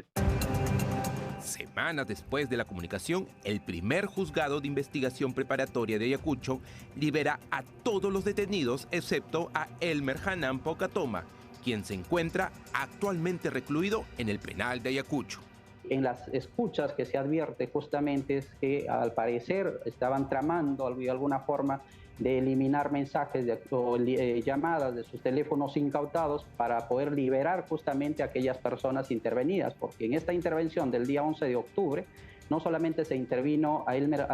Semanas después de la comunicación, el primer juzgado de investigación preparatoria de Ayacucho libera a todos los detenidos excepto a Elmer Janampa Aucatoma, quien se encuentra actualmente recluido en el penal de Ayacucho. En las escuchas que se advierte justamente es que al parecer estaban tramando de alguna forma de eliminar mensajes o llamadas de sus teléfonos incautados para poder liberar justamente a aquellas personas intervenidas, porque en esta intervención del día 11 de octubre no solamente se intervino a Elmer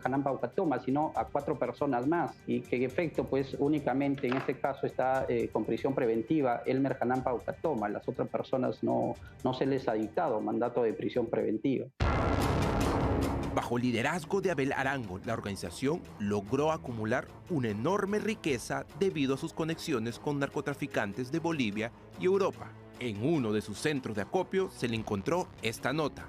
Hanan Paucatoma, sino a 4 personas más, y que en efecto, pues únicamente en este caso está con prisión preventiva Elmer Hanan Paucatoma. Las otras personas no se les ha dictado mandato de prisión preventiva. Bajo liderazgo de Abel Arango, la organización logró acumular una enorme riqueza debido a sus conexiones con narcotraficantes de Bolivia y Europa. En uno de sus centros de acopio se le encontró esta nota.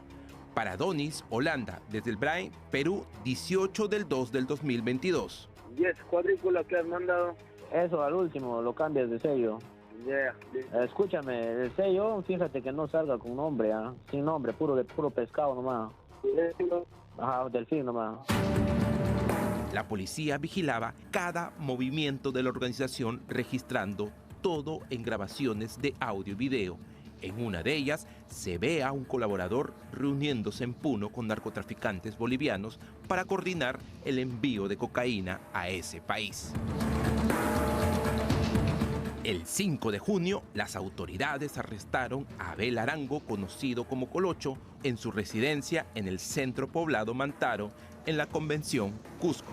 Para Donis Holanda, desde el Brain, Perú, 18 del 2 del 2022. 10 cuadrículas que has mandado. Eso, al último, lo cambias de sello. Escúchame, el sello, fíjate que no salga con nombre, sin nombre, puro pescado nomás. Ajá, delfín nomás. La policía vigilaba cada movimiento de la organización, registrando todo en grabaciones de audio y video. En una de ellas se ve a un colaborador reuniéndose en Puno con narcotraficantes bolivianos para coordinar el envío de cocaína a ese país. El 5 de junio, las autoridades arrestaron a Abel Arango, conocido como Colocho, en su residencia en el centro poblado Mantaro, en la Convención Cusco.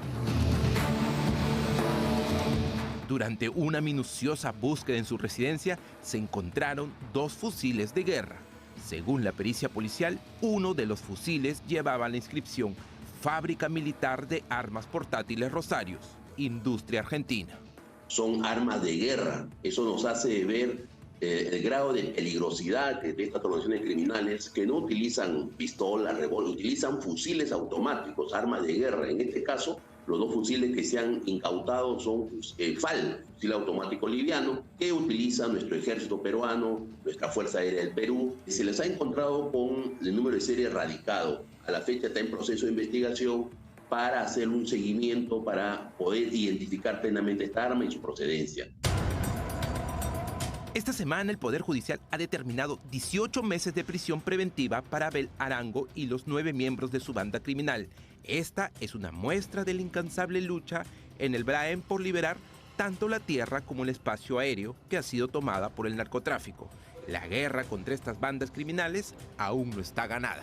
Durante una minuciosa búsqueda en su residencia, se encontraron 2 fusiles de guerra. Según la pericia policial, uno de los fusiles llevaba la inscripción Fábrica Militar de Armas Portátiles Rosarios, Industria Argentina. Son armas de guerra. Eso nos hace ver el grado de peligrosidad de estas organizaciones criminales, que no utilizan pistolas, revólver, utilizan fusiles automáticos, armas de guerra. En este caso, los 2 fusiles que se han incautado son FAL, fusil automático liviano, que utiliza nuestro ejército peruano, nuestra Fuerza Aérea del Perú. Se les ha encontrado con el número de serie erradicado. A la fecha está en proceso de investigación para hacer un seguimiento para poder identificar plenamente esta arma y su procedencia. Esta semana el Poder Judicial ha determinado 18 meses de prisión preventiva para Abel Arango y los 9 miembros de su banda criminal. Esta es una muestra de la incansable lucha en el Braen por liberar tanto la tierra como el espacio aéreo que ha sido tomada por el narcotráfico. La guerra contra estas bandas criminales aún no está ganada.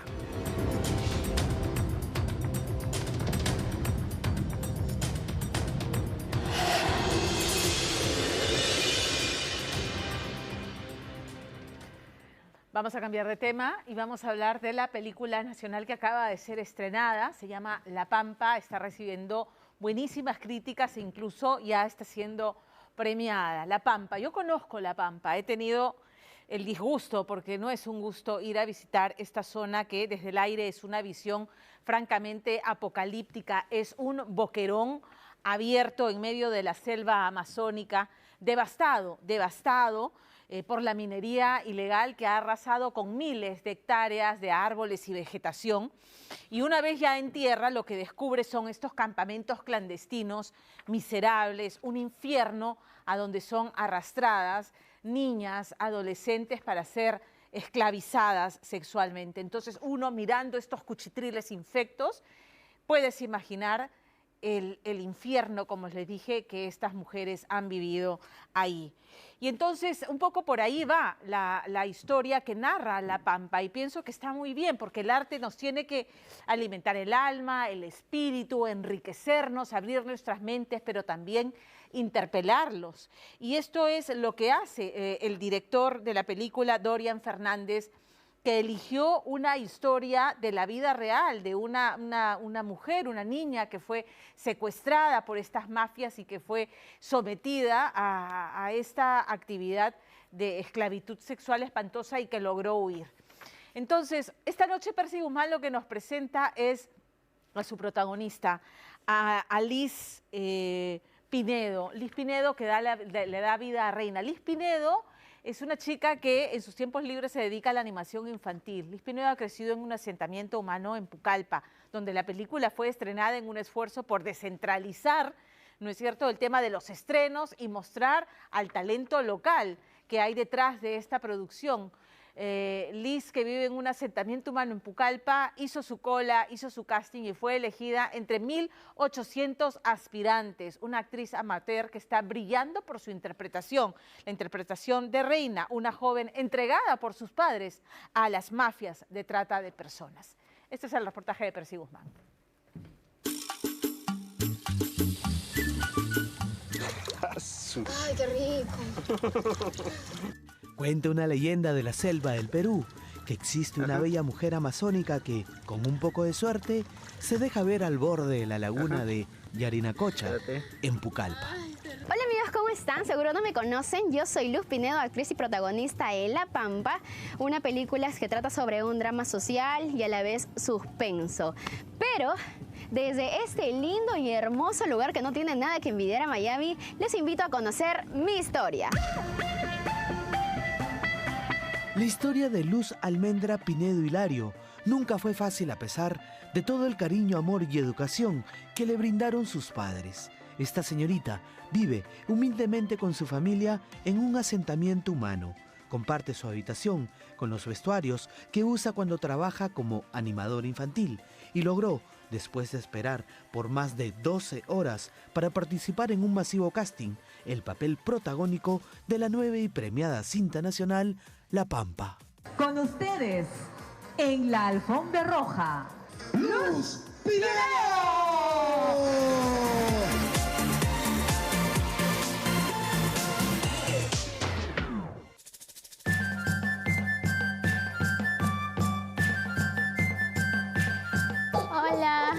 Vamos a cambiar de tema y vamos a hablar de la película nacional que acaba de ser estrenada. Se llama La Pampa, está recibiendo buenísimas críticas e incluso ya está siendo premiada. La Pampa, yo conozco La Pampa, he tenido el disgusto, porque no es un gusto ir a visitar esta zona que desde el aire es una visión francamente apocalíptica, es un boquerón abierto en medio de la selva amazónica, devastado por la minería ilegal que ha arrasado con miles de hectáreas de árboles y vegetación. Y una vez ya en tierra, lo que descubre son estos campamentos clandestinos, miserables, un infierno a donde son arrastradas niñas, adolescentes para ser esclavizadas sexualmente. Entonces uno mirando estos cuchitriles infectos, puedes imaginar el infierno, como les dije, que estas mujeres han vivido ahí. Y entonces un poco por ahí va la historia que narra La Pampa, y pienso que está muy bien, porque el arte nos tiene que alimentar el alma, el espíritu, enriquecernos, abrir nuestras mentes, pero también interpelarlos. Y esto es lo que hace el director de la película, Dorian Fernández, que eligió una historia de la vida real, de una mujer, una niña que fue secuestrada por estas mafias y que fue sometida a esta actividad de esclavitud sexual espantosa y que logró huir. Entonces, esta noche Percy Guzmán lo que nos presenta es a su protagonista, a Liz Pinedo. Liz Pinedo, que le da vida a Reina. Liz Pinedo es una chica que en sus tiempos libres se dedica a la animación infantil. Liz Pinedo ha crecido en un asentamiento humano en Pucallpa, donde la película fue estrenada en un esfuerzo por descentralizar, ¿no es cierto?, el tema de los estrenos y mostrar al talento local que hay detrás de esta producción. Liz, que vive en un asentamiento humano en Pucallpa, hizo su cola, hizo su casting y fue elegida entre 1.800 aspirantes. Una actriz amateur que está brillando por su interpretación. La interpretación de Reina, una joven entregada por sus padres a las mafias de trata de personas. Este es el reportaje de Percy Guzmán. ¡Ay, qué rico! Cuenta una leyenda de la selva del Perú que existe una bella mujer amazónica que, con un poco de suerte, se deja ver al borde de la laguna de Yarinacocha, en Pucallpa. Hola amigos, ¿cómo están? Seguro no me conocen. Yo soy Luz Pinedo, actriz y protagonista de La Pampa, una película que trata sobre un drama social y a la vez suspenso. Pero desde este lindo y hermoso lugar que no tiene nada que envidiar a Miami, les invito a conocer mi historia. La historia de Luz Almendra Pinedo Hilario nunca fue fácil a pesar de todo el cariño, amor y educación que le brindaron sus padres. Esta señorita vive humildemente con su familia en un asentamiento humano. Comparte su habitación con los vestuarios que usa cuando trabaja como animadora infantil y logró, después de esperar por más de 12 horas para participar en un masivo casting, el papel protagónico de la nueva y premiada cinta nacional La Pampa. Con ustedes, en la alfombra roja, Luz Pinedo. Hola.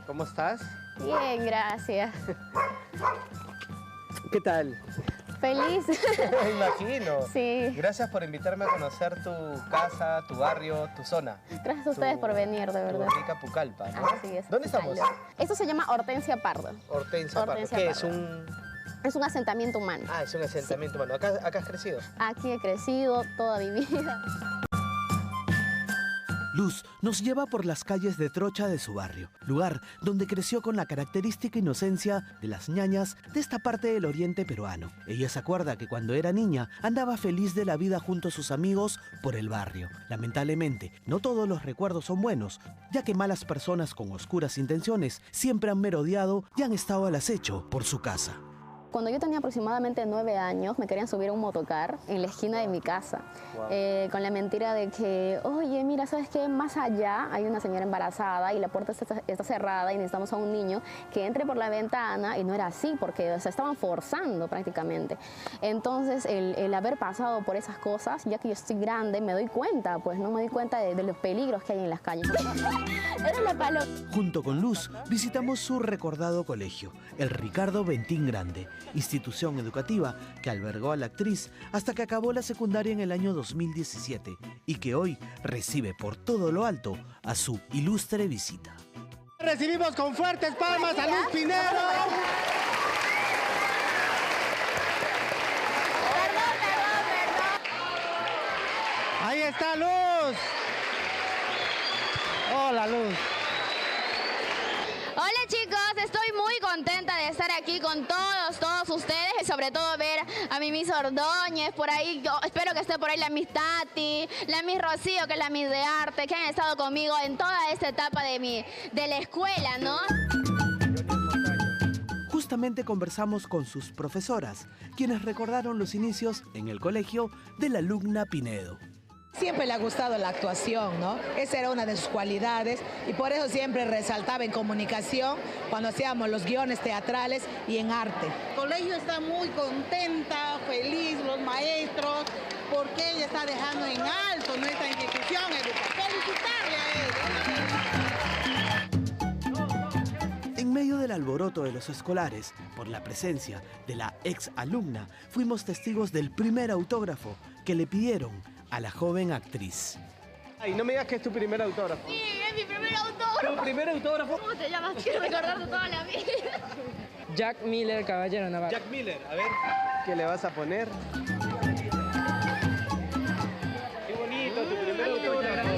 ¿Cómo estás? Bien, gracias. ¿Qué tal? Feliz. Me imagino. Sí. Gracias por invitarme a conocer tu casa, tu barrio, tu zona. Gracias a ustedes por venir, de verdad. Tu rica Pucallpa, ¿no? Así es. ¿Dónde estamos? Esto se llama Hortensia Pardo. Hortensia Pardo. ¿Qué es? Es un asentamiento humano. Ah, es un asentamiento humano. ¿Acá has crecido? Aquí he crecido toda mi vida. Luz nos lleva por las calles de Trocha de su barrio, lugar donde creció con la característica inocencia de las ñañas de esta parte del oriente peruano. Ella se acuerda que cuando era niña andaba feliz de la vida junto a sus amigos por el barrio. Lamentablemente, no todos los recuerdos son buenos, ya que malas personas con oscuras intenciones siempre han merodeado y han estado al acecho por su casa. Cuando yo tenía aproximadamente 9 años, me querían subir a un motocar en la esquina de mi casa, con la mentira de que, oye, mira, ¿sabes qué? Más allá hay una señora embarazada y la puerta está cerrada y necesitamos a un niño que entre por la ventana, y no era así, porque o sea, estaban forzando prácticamente. Entonces, el haber pasado por esas cosas, ya que yo estoy grande, me doy cuenta, pues, ¿no? Me doy cuenta de los peligros que hay en las calles. Era la paloma. Junto con Luz, visitamos su recordado colegio, el Ricardo Bentín Grande, institución educativa que albergó a la actriz hasta que acabó la secundaria en el año 2017 y que hoy recibe por todo lo alto a su ilustre visita. Recibimos con fuertes palmas a Luz Pinedo. Ahí está Luz. Hola, Luz. Hola chicos, estoy muy contenta de estar aquí con todos ustedes y sobre todo ver a mi Miss Ordóñez por ahí. Yo espero que esté por ahí la Miss Tati, la Miss Rocío, que es la Miss de Arte, que han estado conmigo en toda esta etapa de la escuela, ¿no? Justamente conversamos con sus profesoras, quienes recordaron los inicios en el colegio de la alumna Pinedo. Siempre le ha gustado la actuación, ¿no? Esa era una de sus cualidades y por eso siempre resaltaba en comunicación cuando hacíamos los guiones teatrales y en arte. El colegio está muy contenta, feliz, los maestros, porque ella está dejando en alto nuestra institución educativa. ¡Felicitarle a ella! En medio del alboroto de los escolares, por la presencia de la ex alumna, fuimos testigos del primer autógrafo que le pidieron a la joven actriz. Ay, no me digas que es tu primer autógrafo. Sí, es mi primer autógrafo. ¿Tu primer autógrafo? ¿Cómo te llamas? Quiero recordarte toda la vida. Jack Miller, Caballero Navarro. Jack Miller, a ver, ¿qué le vas a poner? Qué bonito, tu primer autógrafo.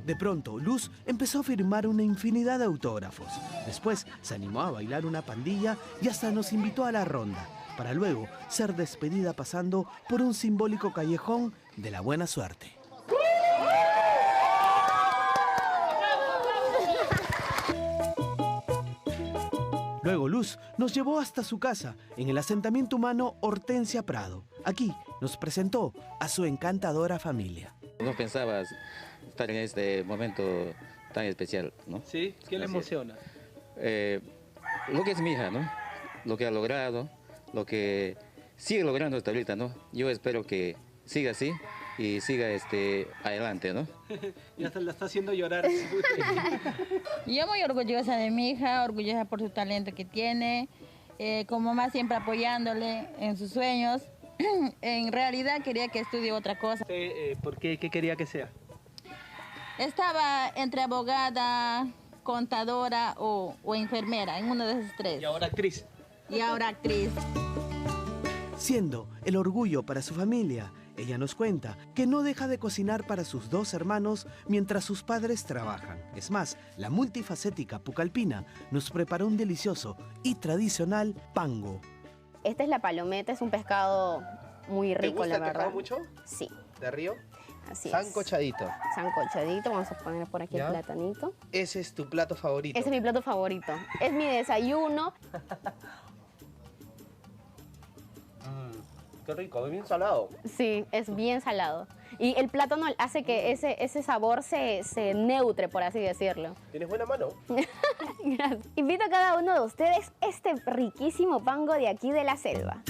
De pronto, Luz empezó a firmar una infinidad de autógrafos. Después se animó a bailar una pandilla y hasta nos invitó a la ronda, para luego ser despedida pasando por un simbólico callejón de la buena suerte. Luego Luz nos llevó hasta su casa, en el asentamiento humano Hortensia Prado. Aquí nos presentó a su encantadora familia. No pensaba estar en este momento tan especial, ¿no? ¿Sí? ¿Qué le emociona? Lo que es mi hija, ¿no? Lo que ha logrado, lo que sigue logrando hasta ahorita, ¿no? Yo espero que siga así y siga adelante, ¿no? Ya se la está haciendo llorar. Yo muy orgullosa de mi hija, orgullosa por su talento que tiene, como mamá siempre apoyándole en sus sueños. En realidad quería que estudie otra cosa. ¿Por qué? ¿Qué quería que sea? Estaba entre abogada, contadora o enfermera, en uno de esos tres. Y ahora actriz. Y ahora actriz. Siendo el orgullo para su familia, ella nos cuenta que no deja de cocinar para sus dos hermanos mientras sus padres trabajan. Es más, la multifacética pucallpina nos preparó un delicioso y tradicional pango. Esta es la palometa, es un pescado muy rico, la verdad. ¿Te gusta el pescado mucho? Sí. ¿De río? Así es. Sancochadito. Sancochadito, vamos a poner por aquí ¿Ya? El platanito. Ese es tu plato favorito. Ese es mi plato favorito. Es mi desayuno. Qué rico, es bien salado. Sí, es bien salado. Y el plátano hace que ese sabor se neutre, por así decirlo. ¿Tienes buena mano? Gracias. Invito a cada uno de ustedes este riquísimo pango de aquí de la selva.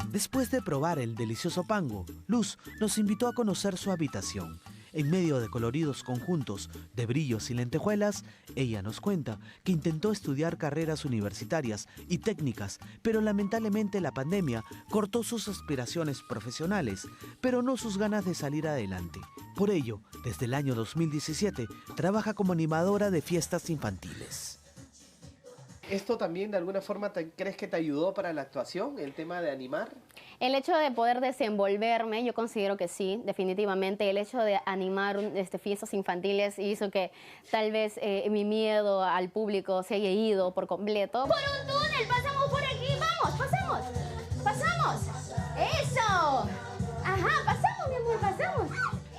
Después de probar el delicioso pango, Luz nos invitó a conocer su habitación. En medio de coloridos conjuntos de brillos y lentejuelas, ella nos cuenta que intentó estudiar carreras universitarias y técnicas, pero lamentablemente la pandemia cortó sus aspiraciones profesionales, pero no sus ganas de salir adelante. Por ello, desde el año 2017, trabaja como animadora de fiestas infantiles. ¿Esto también de alguna forma crees que te ayudó para la actuación, el tema de animar? El hecho de poder desenvolverme, yo considero que sí, definitivamente. El hecho de animar fiestas infantiles hizo que tal vez mi miedo al público se haya ido por completo. ¡Por un túnel! ¡Pasamos por aquí! ¡Vamos! ¡Pasamos! ¡Pasamos! ¡Eso! ¡Ajá! ¡Pasamos, mi amor! ¡Pasamos!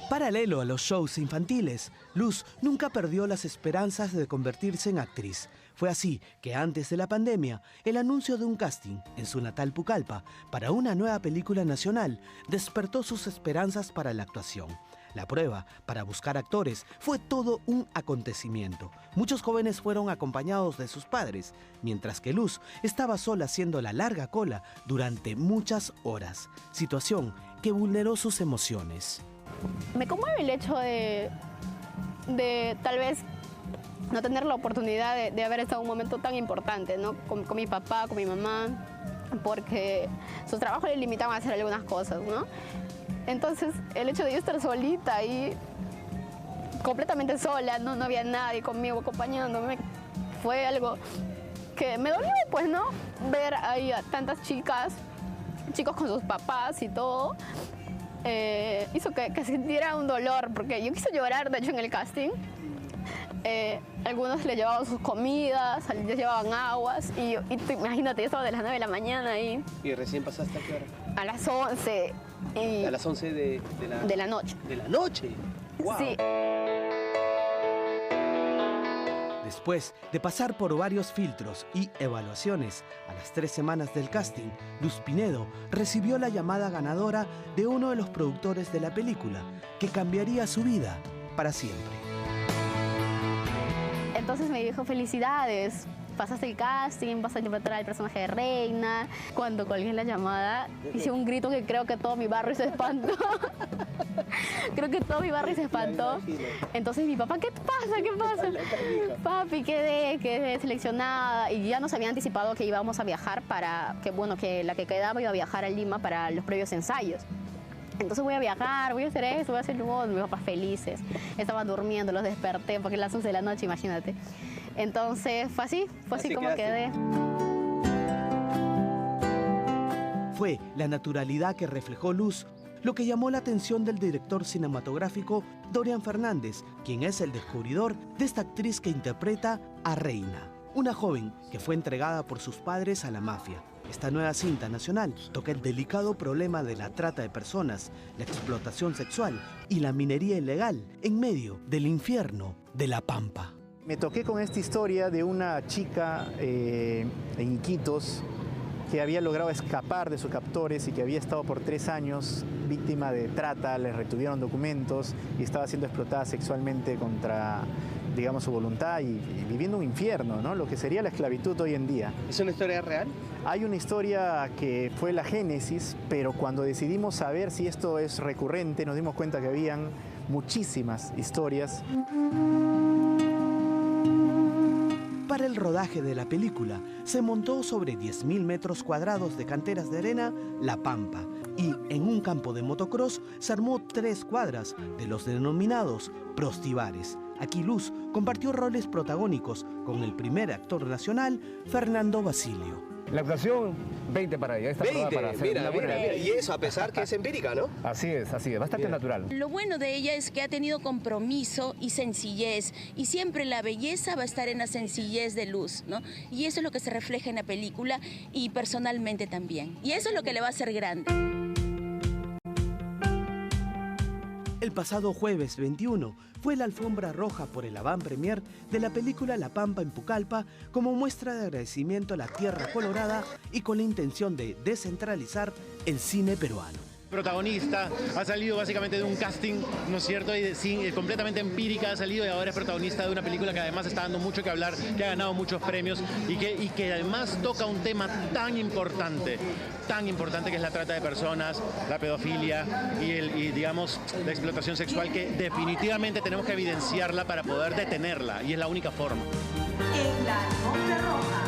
Paralelo a los shows infantiles, Luz nunca perdió las esperanzas de convertirse en actriz. Fue así que antes de la pandemia, el anuncio de un casting en su natal Pucallpa para una nueva película nacional despertó sus esperanzas para la actuación. La prueba para buscar actores fue todo un acontecimiento. Muchos jóvenes fueron acompañados de sus padres, mientras que Luz estaba sola haciendo la larga cola durante muchas horas, situación que vulneró sus emociones. Me conmueve el hecho de tal vez no tener la oportunidad de haber estado en un momento tan importante, ¿no? Con mi papá, con mi mamá, porque sus trabajos le limitaban a hacer algunas cosas, ¿no? Entonces, el hecho de yo estar solita ahí, completamente sola, no había nadie conmigo acompañándome, fue algo que me dolió, pues, ¿no? Ver ahí a tantas chicos con sus papás y todo, hizo que sintiera un dolor, porque yo quise llorar, de hecho, en el casting. Algunos le llevaban sus comidas, les llevaban aguas y tú, imagínate, yo estaba de las 9 de la mañana ahí. ¿Y recién pasaste a qué hora? A las 11. ¿A las 11 de la noche? ¿De la noche? ¡Wow! Sí. Después de pasar por varios filtros y evaluaciones, a las 3 semanas del casting, Luz Pinedo recibió la llamada ganadora de uno de los productores de la película, que cambiaría su vida para siempre. Entonces me dijo, felicidades, pasaste el casting, vas a interpretar al personaje de Reina. Cuando colgué la llamada, hice un grito que creo que todo mi barrio se espantó. Creo que todo mi barrio se espantó. Entonces mi papá, ¿qué pasa? ¿Qué pasa? Papi, quedé seleccionada. Y ya nos había anticipado que íbamos a viajar que la que quedaba iba a viajar a Lima para los previos ensayos. Entonces voy a viajar, voy a hacer esto, voy a hacer lo otro. Mis papás felices. Estaban durmiendo, los desperté porque eran las 11 de la noche, imagínate. Entonces fue así como quedé. Fue la naturalidad que reflejó Luz lo que llamó la atención del director cinematográfico Dorian Fernández, quien es el descubridor de esta actriz que interpreta a Reina, una joven que fue entregada por sus padres a la mafia. Esta nueva cinta nacional toca el delicado problema de la trata de personas, la explotación sexual y la minería ilegal en medio del infierno de La Pampa. Me toqué con esta historia de una chica en Iquitos que había logrado escapar de sus captores y que había estado por 3 años víctima de trata, le retuvieron documentos y estaba siendo explotada sexualmente contra, digamos, su voluntad y viviendo un infierno, ¿no? Lo que sería la esclavitud hoy en día. ¿Es una historia real? Hay una historia que fue la génesis, pero cuando decidimos saber si esto es recurrente, nos dimos cuenta que habían muchísimas historias. Para el rodaje de la película, se montó sobre 10.000 metros cuadrados de canteras de arena La Pampa y en un campo de motocross se armó 3 cuadras de los denominados prostibares. Aquí Luz compartió roles protagónicos con el primer actor nacional, Fernando Basilio. La actuación, 20 para ella. Está 20, para hacer mira, una buena. mira. Y eso a pesar que es empírica, ¿no? Así es, bastante natural. Lo bueno de ella es que ha tenido compromiso y sencillez, y siempre la belleza va a estar en la sencillez de Luz, ¿no? Y eso es lo que se refleja en la película y personalmente también. Y eso es lo que le va a hacer grande. El pasado jueves 21 fue la alfombra roja por el avant-premier de la película La Pampa en Pucallpa como muestra de agradecimiento a la tierra colorada y con la intención de descentralizar el cine peruano. Protagonista, ha salido básicamente de un casting, ¿no es cierto? Y completamente empírica ha salido y ahora es protagonista de una película que además está dando mucho que hablar, que ha ganado muchos premios y que además toca un tema tan importante que es la trata de personas, la pedofilia y digamos la explotación sexual, que definitivamente tenemos que evidenciarla para poder detenerla y es la única forma. En la alfombra roja,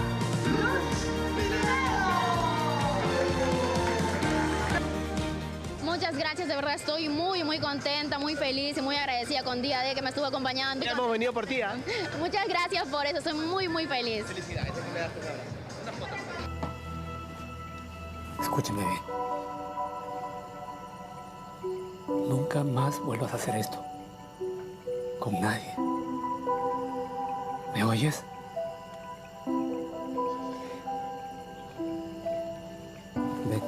Muchas gracias, de verdad estoy muy contenta, muy feliz y muy agradecida con Día D que me estuvo acompañando. Ya hemos venido por ti, ¿eh? Muchas gracias por eso, estoy muy feliz. Felicidades, me das una foto. Escúchame bien. Nunca más vuelvas a hacer esto. Con nadie. ¿Me oyes? Ven.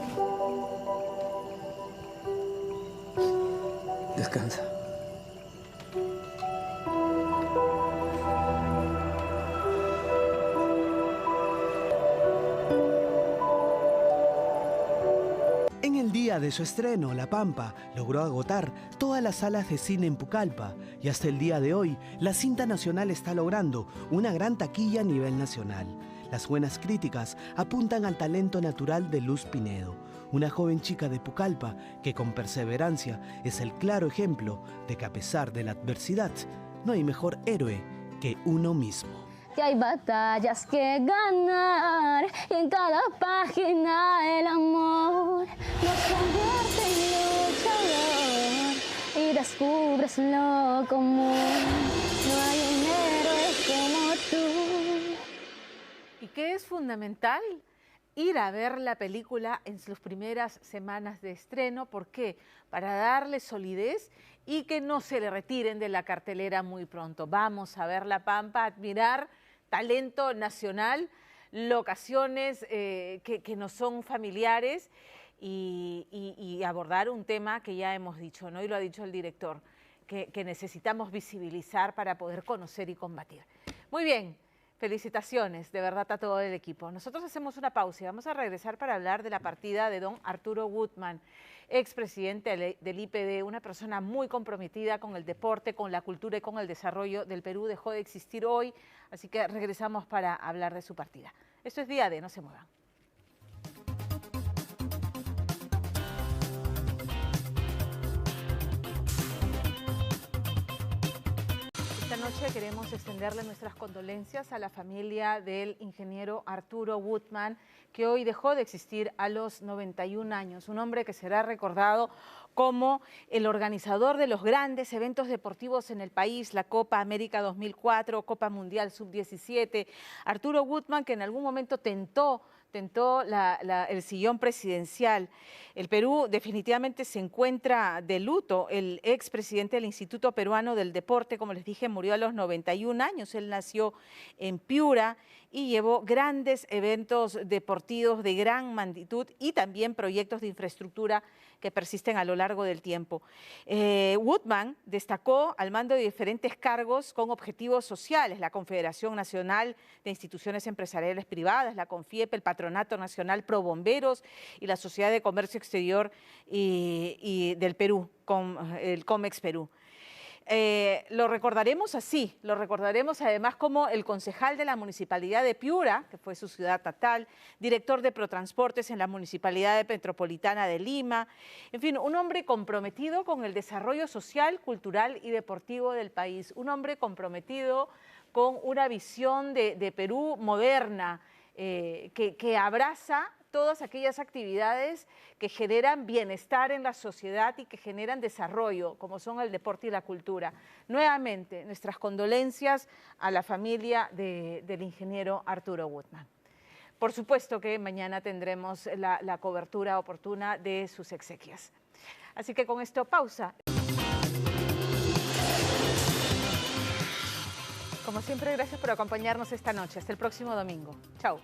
Descansa. En el día de su estreno, La Pampa logró agotar todas las salas de cine en Pucallpa y hasta el día de hoy, la cinta nacional está logrando una gran taquilla a nivel nacional. Las buenas críticas apuntan al talento natural de Luz Pinedo, una joven chica de Pucallpa que con perseverancia es el claro ejemplo de que a pesar de la adversidad, no hay mejor héroe que uno mismo. Que hay batallas que ganar y en cada página el amor nos convierte en luchador y descubres lo común. No hay un héroe como tú. ¿Y qué es fundamental? Ir a ver la película en sus primeras semanas de estreno. ¿Por qué? Para darle solidez y que no se le retiren de la cartelera muy pronto. Vamos a ver La Pampa, admirar talento nacional, locaciones que nos son familiares y abordar un tema que ya hemos dicho, ¿no? Y lo ha dicho el director, que necesitamos visibilizar para poder conocer y combatir. Muy bien. Felicitaciones, de verdad, a todo el equipo. Nosotros hacemos una pausa y vamos a regresar para hablar de la partida de don Arturo Gutman, expresidente del IPD, una persona muy comprometida con el deporte, con la cultura y con el desarrollo del Perú. Dejó de existir hoy, así que regresamos para hablar de su partida. Esto es Día D, no se muevan. Esta noche queremos extenderle nuestras condolencias a la familia del ingeniero Arturo Gutman, que hoy dejó de existir a los 91 años. Un hombre que será recordado como el organizador de los grandes eventos deportivos en el país, la Copa América 2004, Copa Mundial Sub-17. Arturo Gutman, que en algún momento tentó ostentó el sillón presidencial. El Perú definitivamente se encuentra de luto. El expresidente del Instituto Peruano del Deporte, como les dije, murió a los 91 años. Él nació en Piura y llevó grandes eventos deportivos de gran magnitud y también proyectos de infraestructura que persisten a lo largo del tiempo. Woodman destacó al mando de diferentes cargos con objetivos sociales, la Confederación Nacional de Instituciones Empresariales Privadas, la CONFIEP, el Patronato Nacional Pro Bomberos y la Sociedad de Comercio Exterior y del Perú, el COMEX Perú. Lo recordaremos así, lo recordaremos además como el concejal de la Municipalidad de Piura, que fue su ciudad natal, director de Protransportes en la Municipalidad Metropolitana de Lima, en fin, un hombre comprometido con el desarrollo social, cultural y deportivo del país, un hombre comprometido con una visión de Perú moderna, que abraza todas aquellas actividades que generan bienestar en la sociedad y que generan desarrollo, como son el deporte y la cultura. Nuevamente, nuestras condolencias a la familia del ingeniero Arturo Woodman. Por supuesto que mañana tendremos la cobertura oportuna de sus exequias. Así que con esto, pausa. Como siempre, gracias por acompañarnos esta noche. Hasta el próximo domingo. Chao.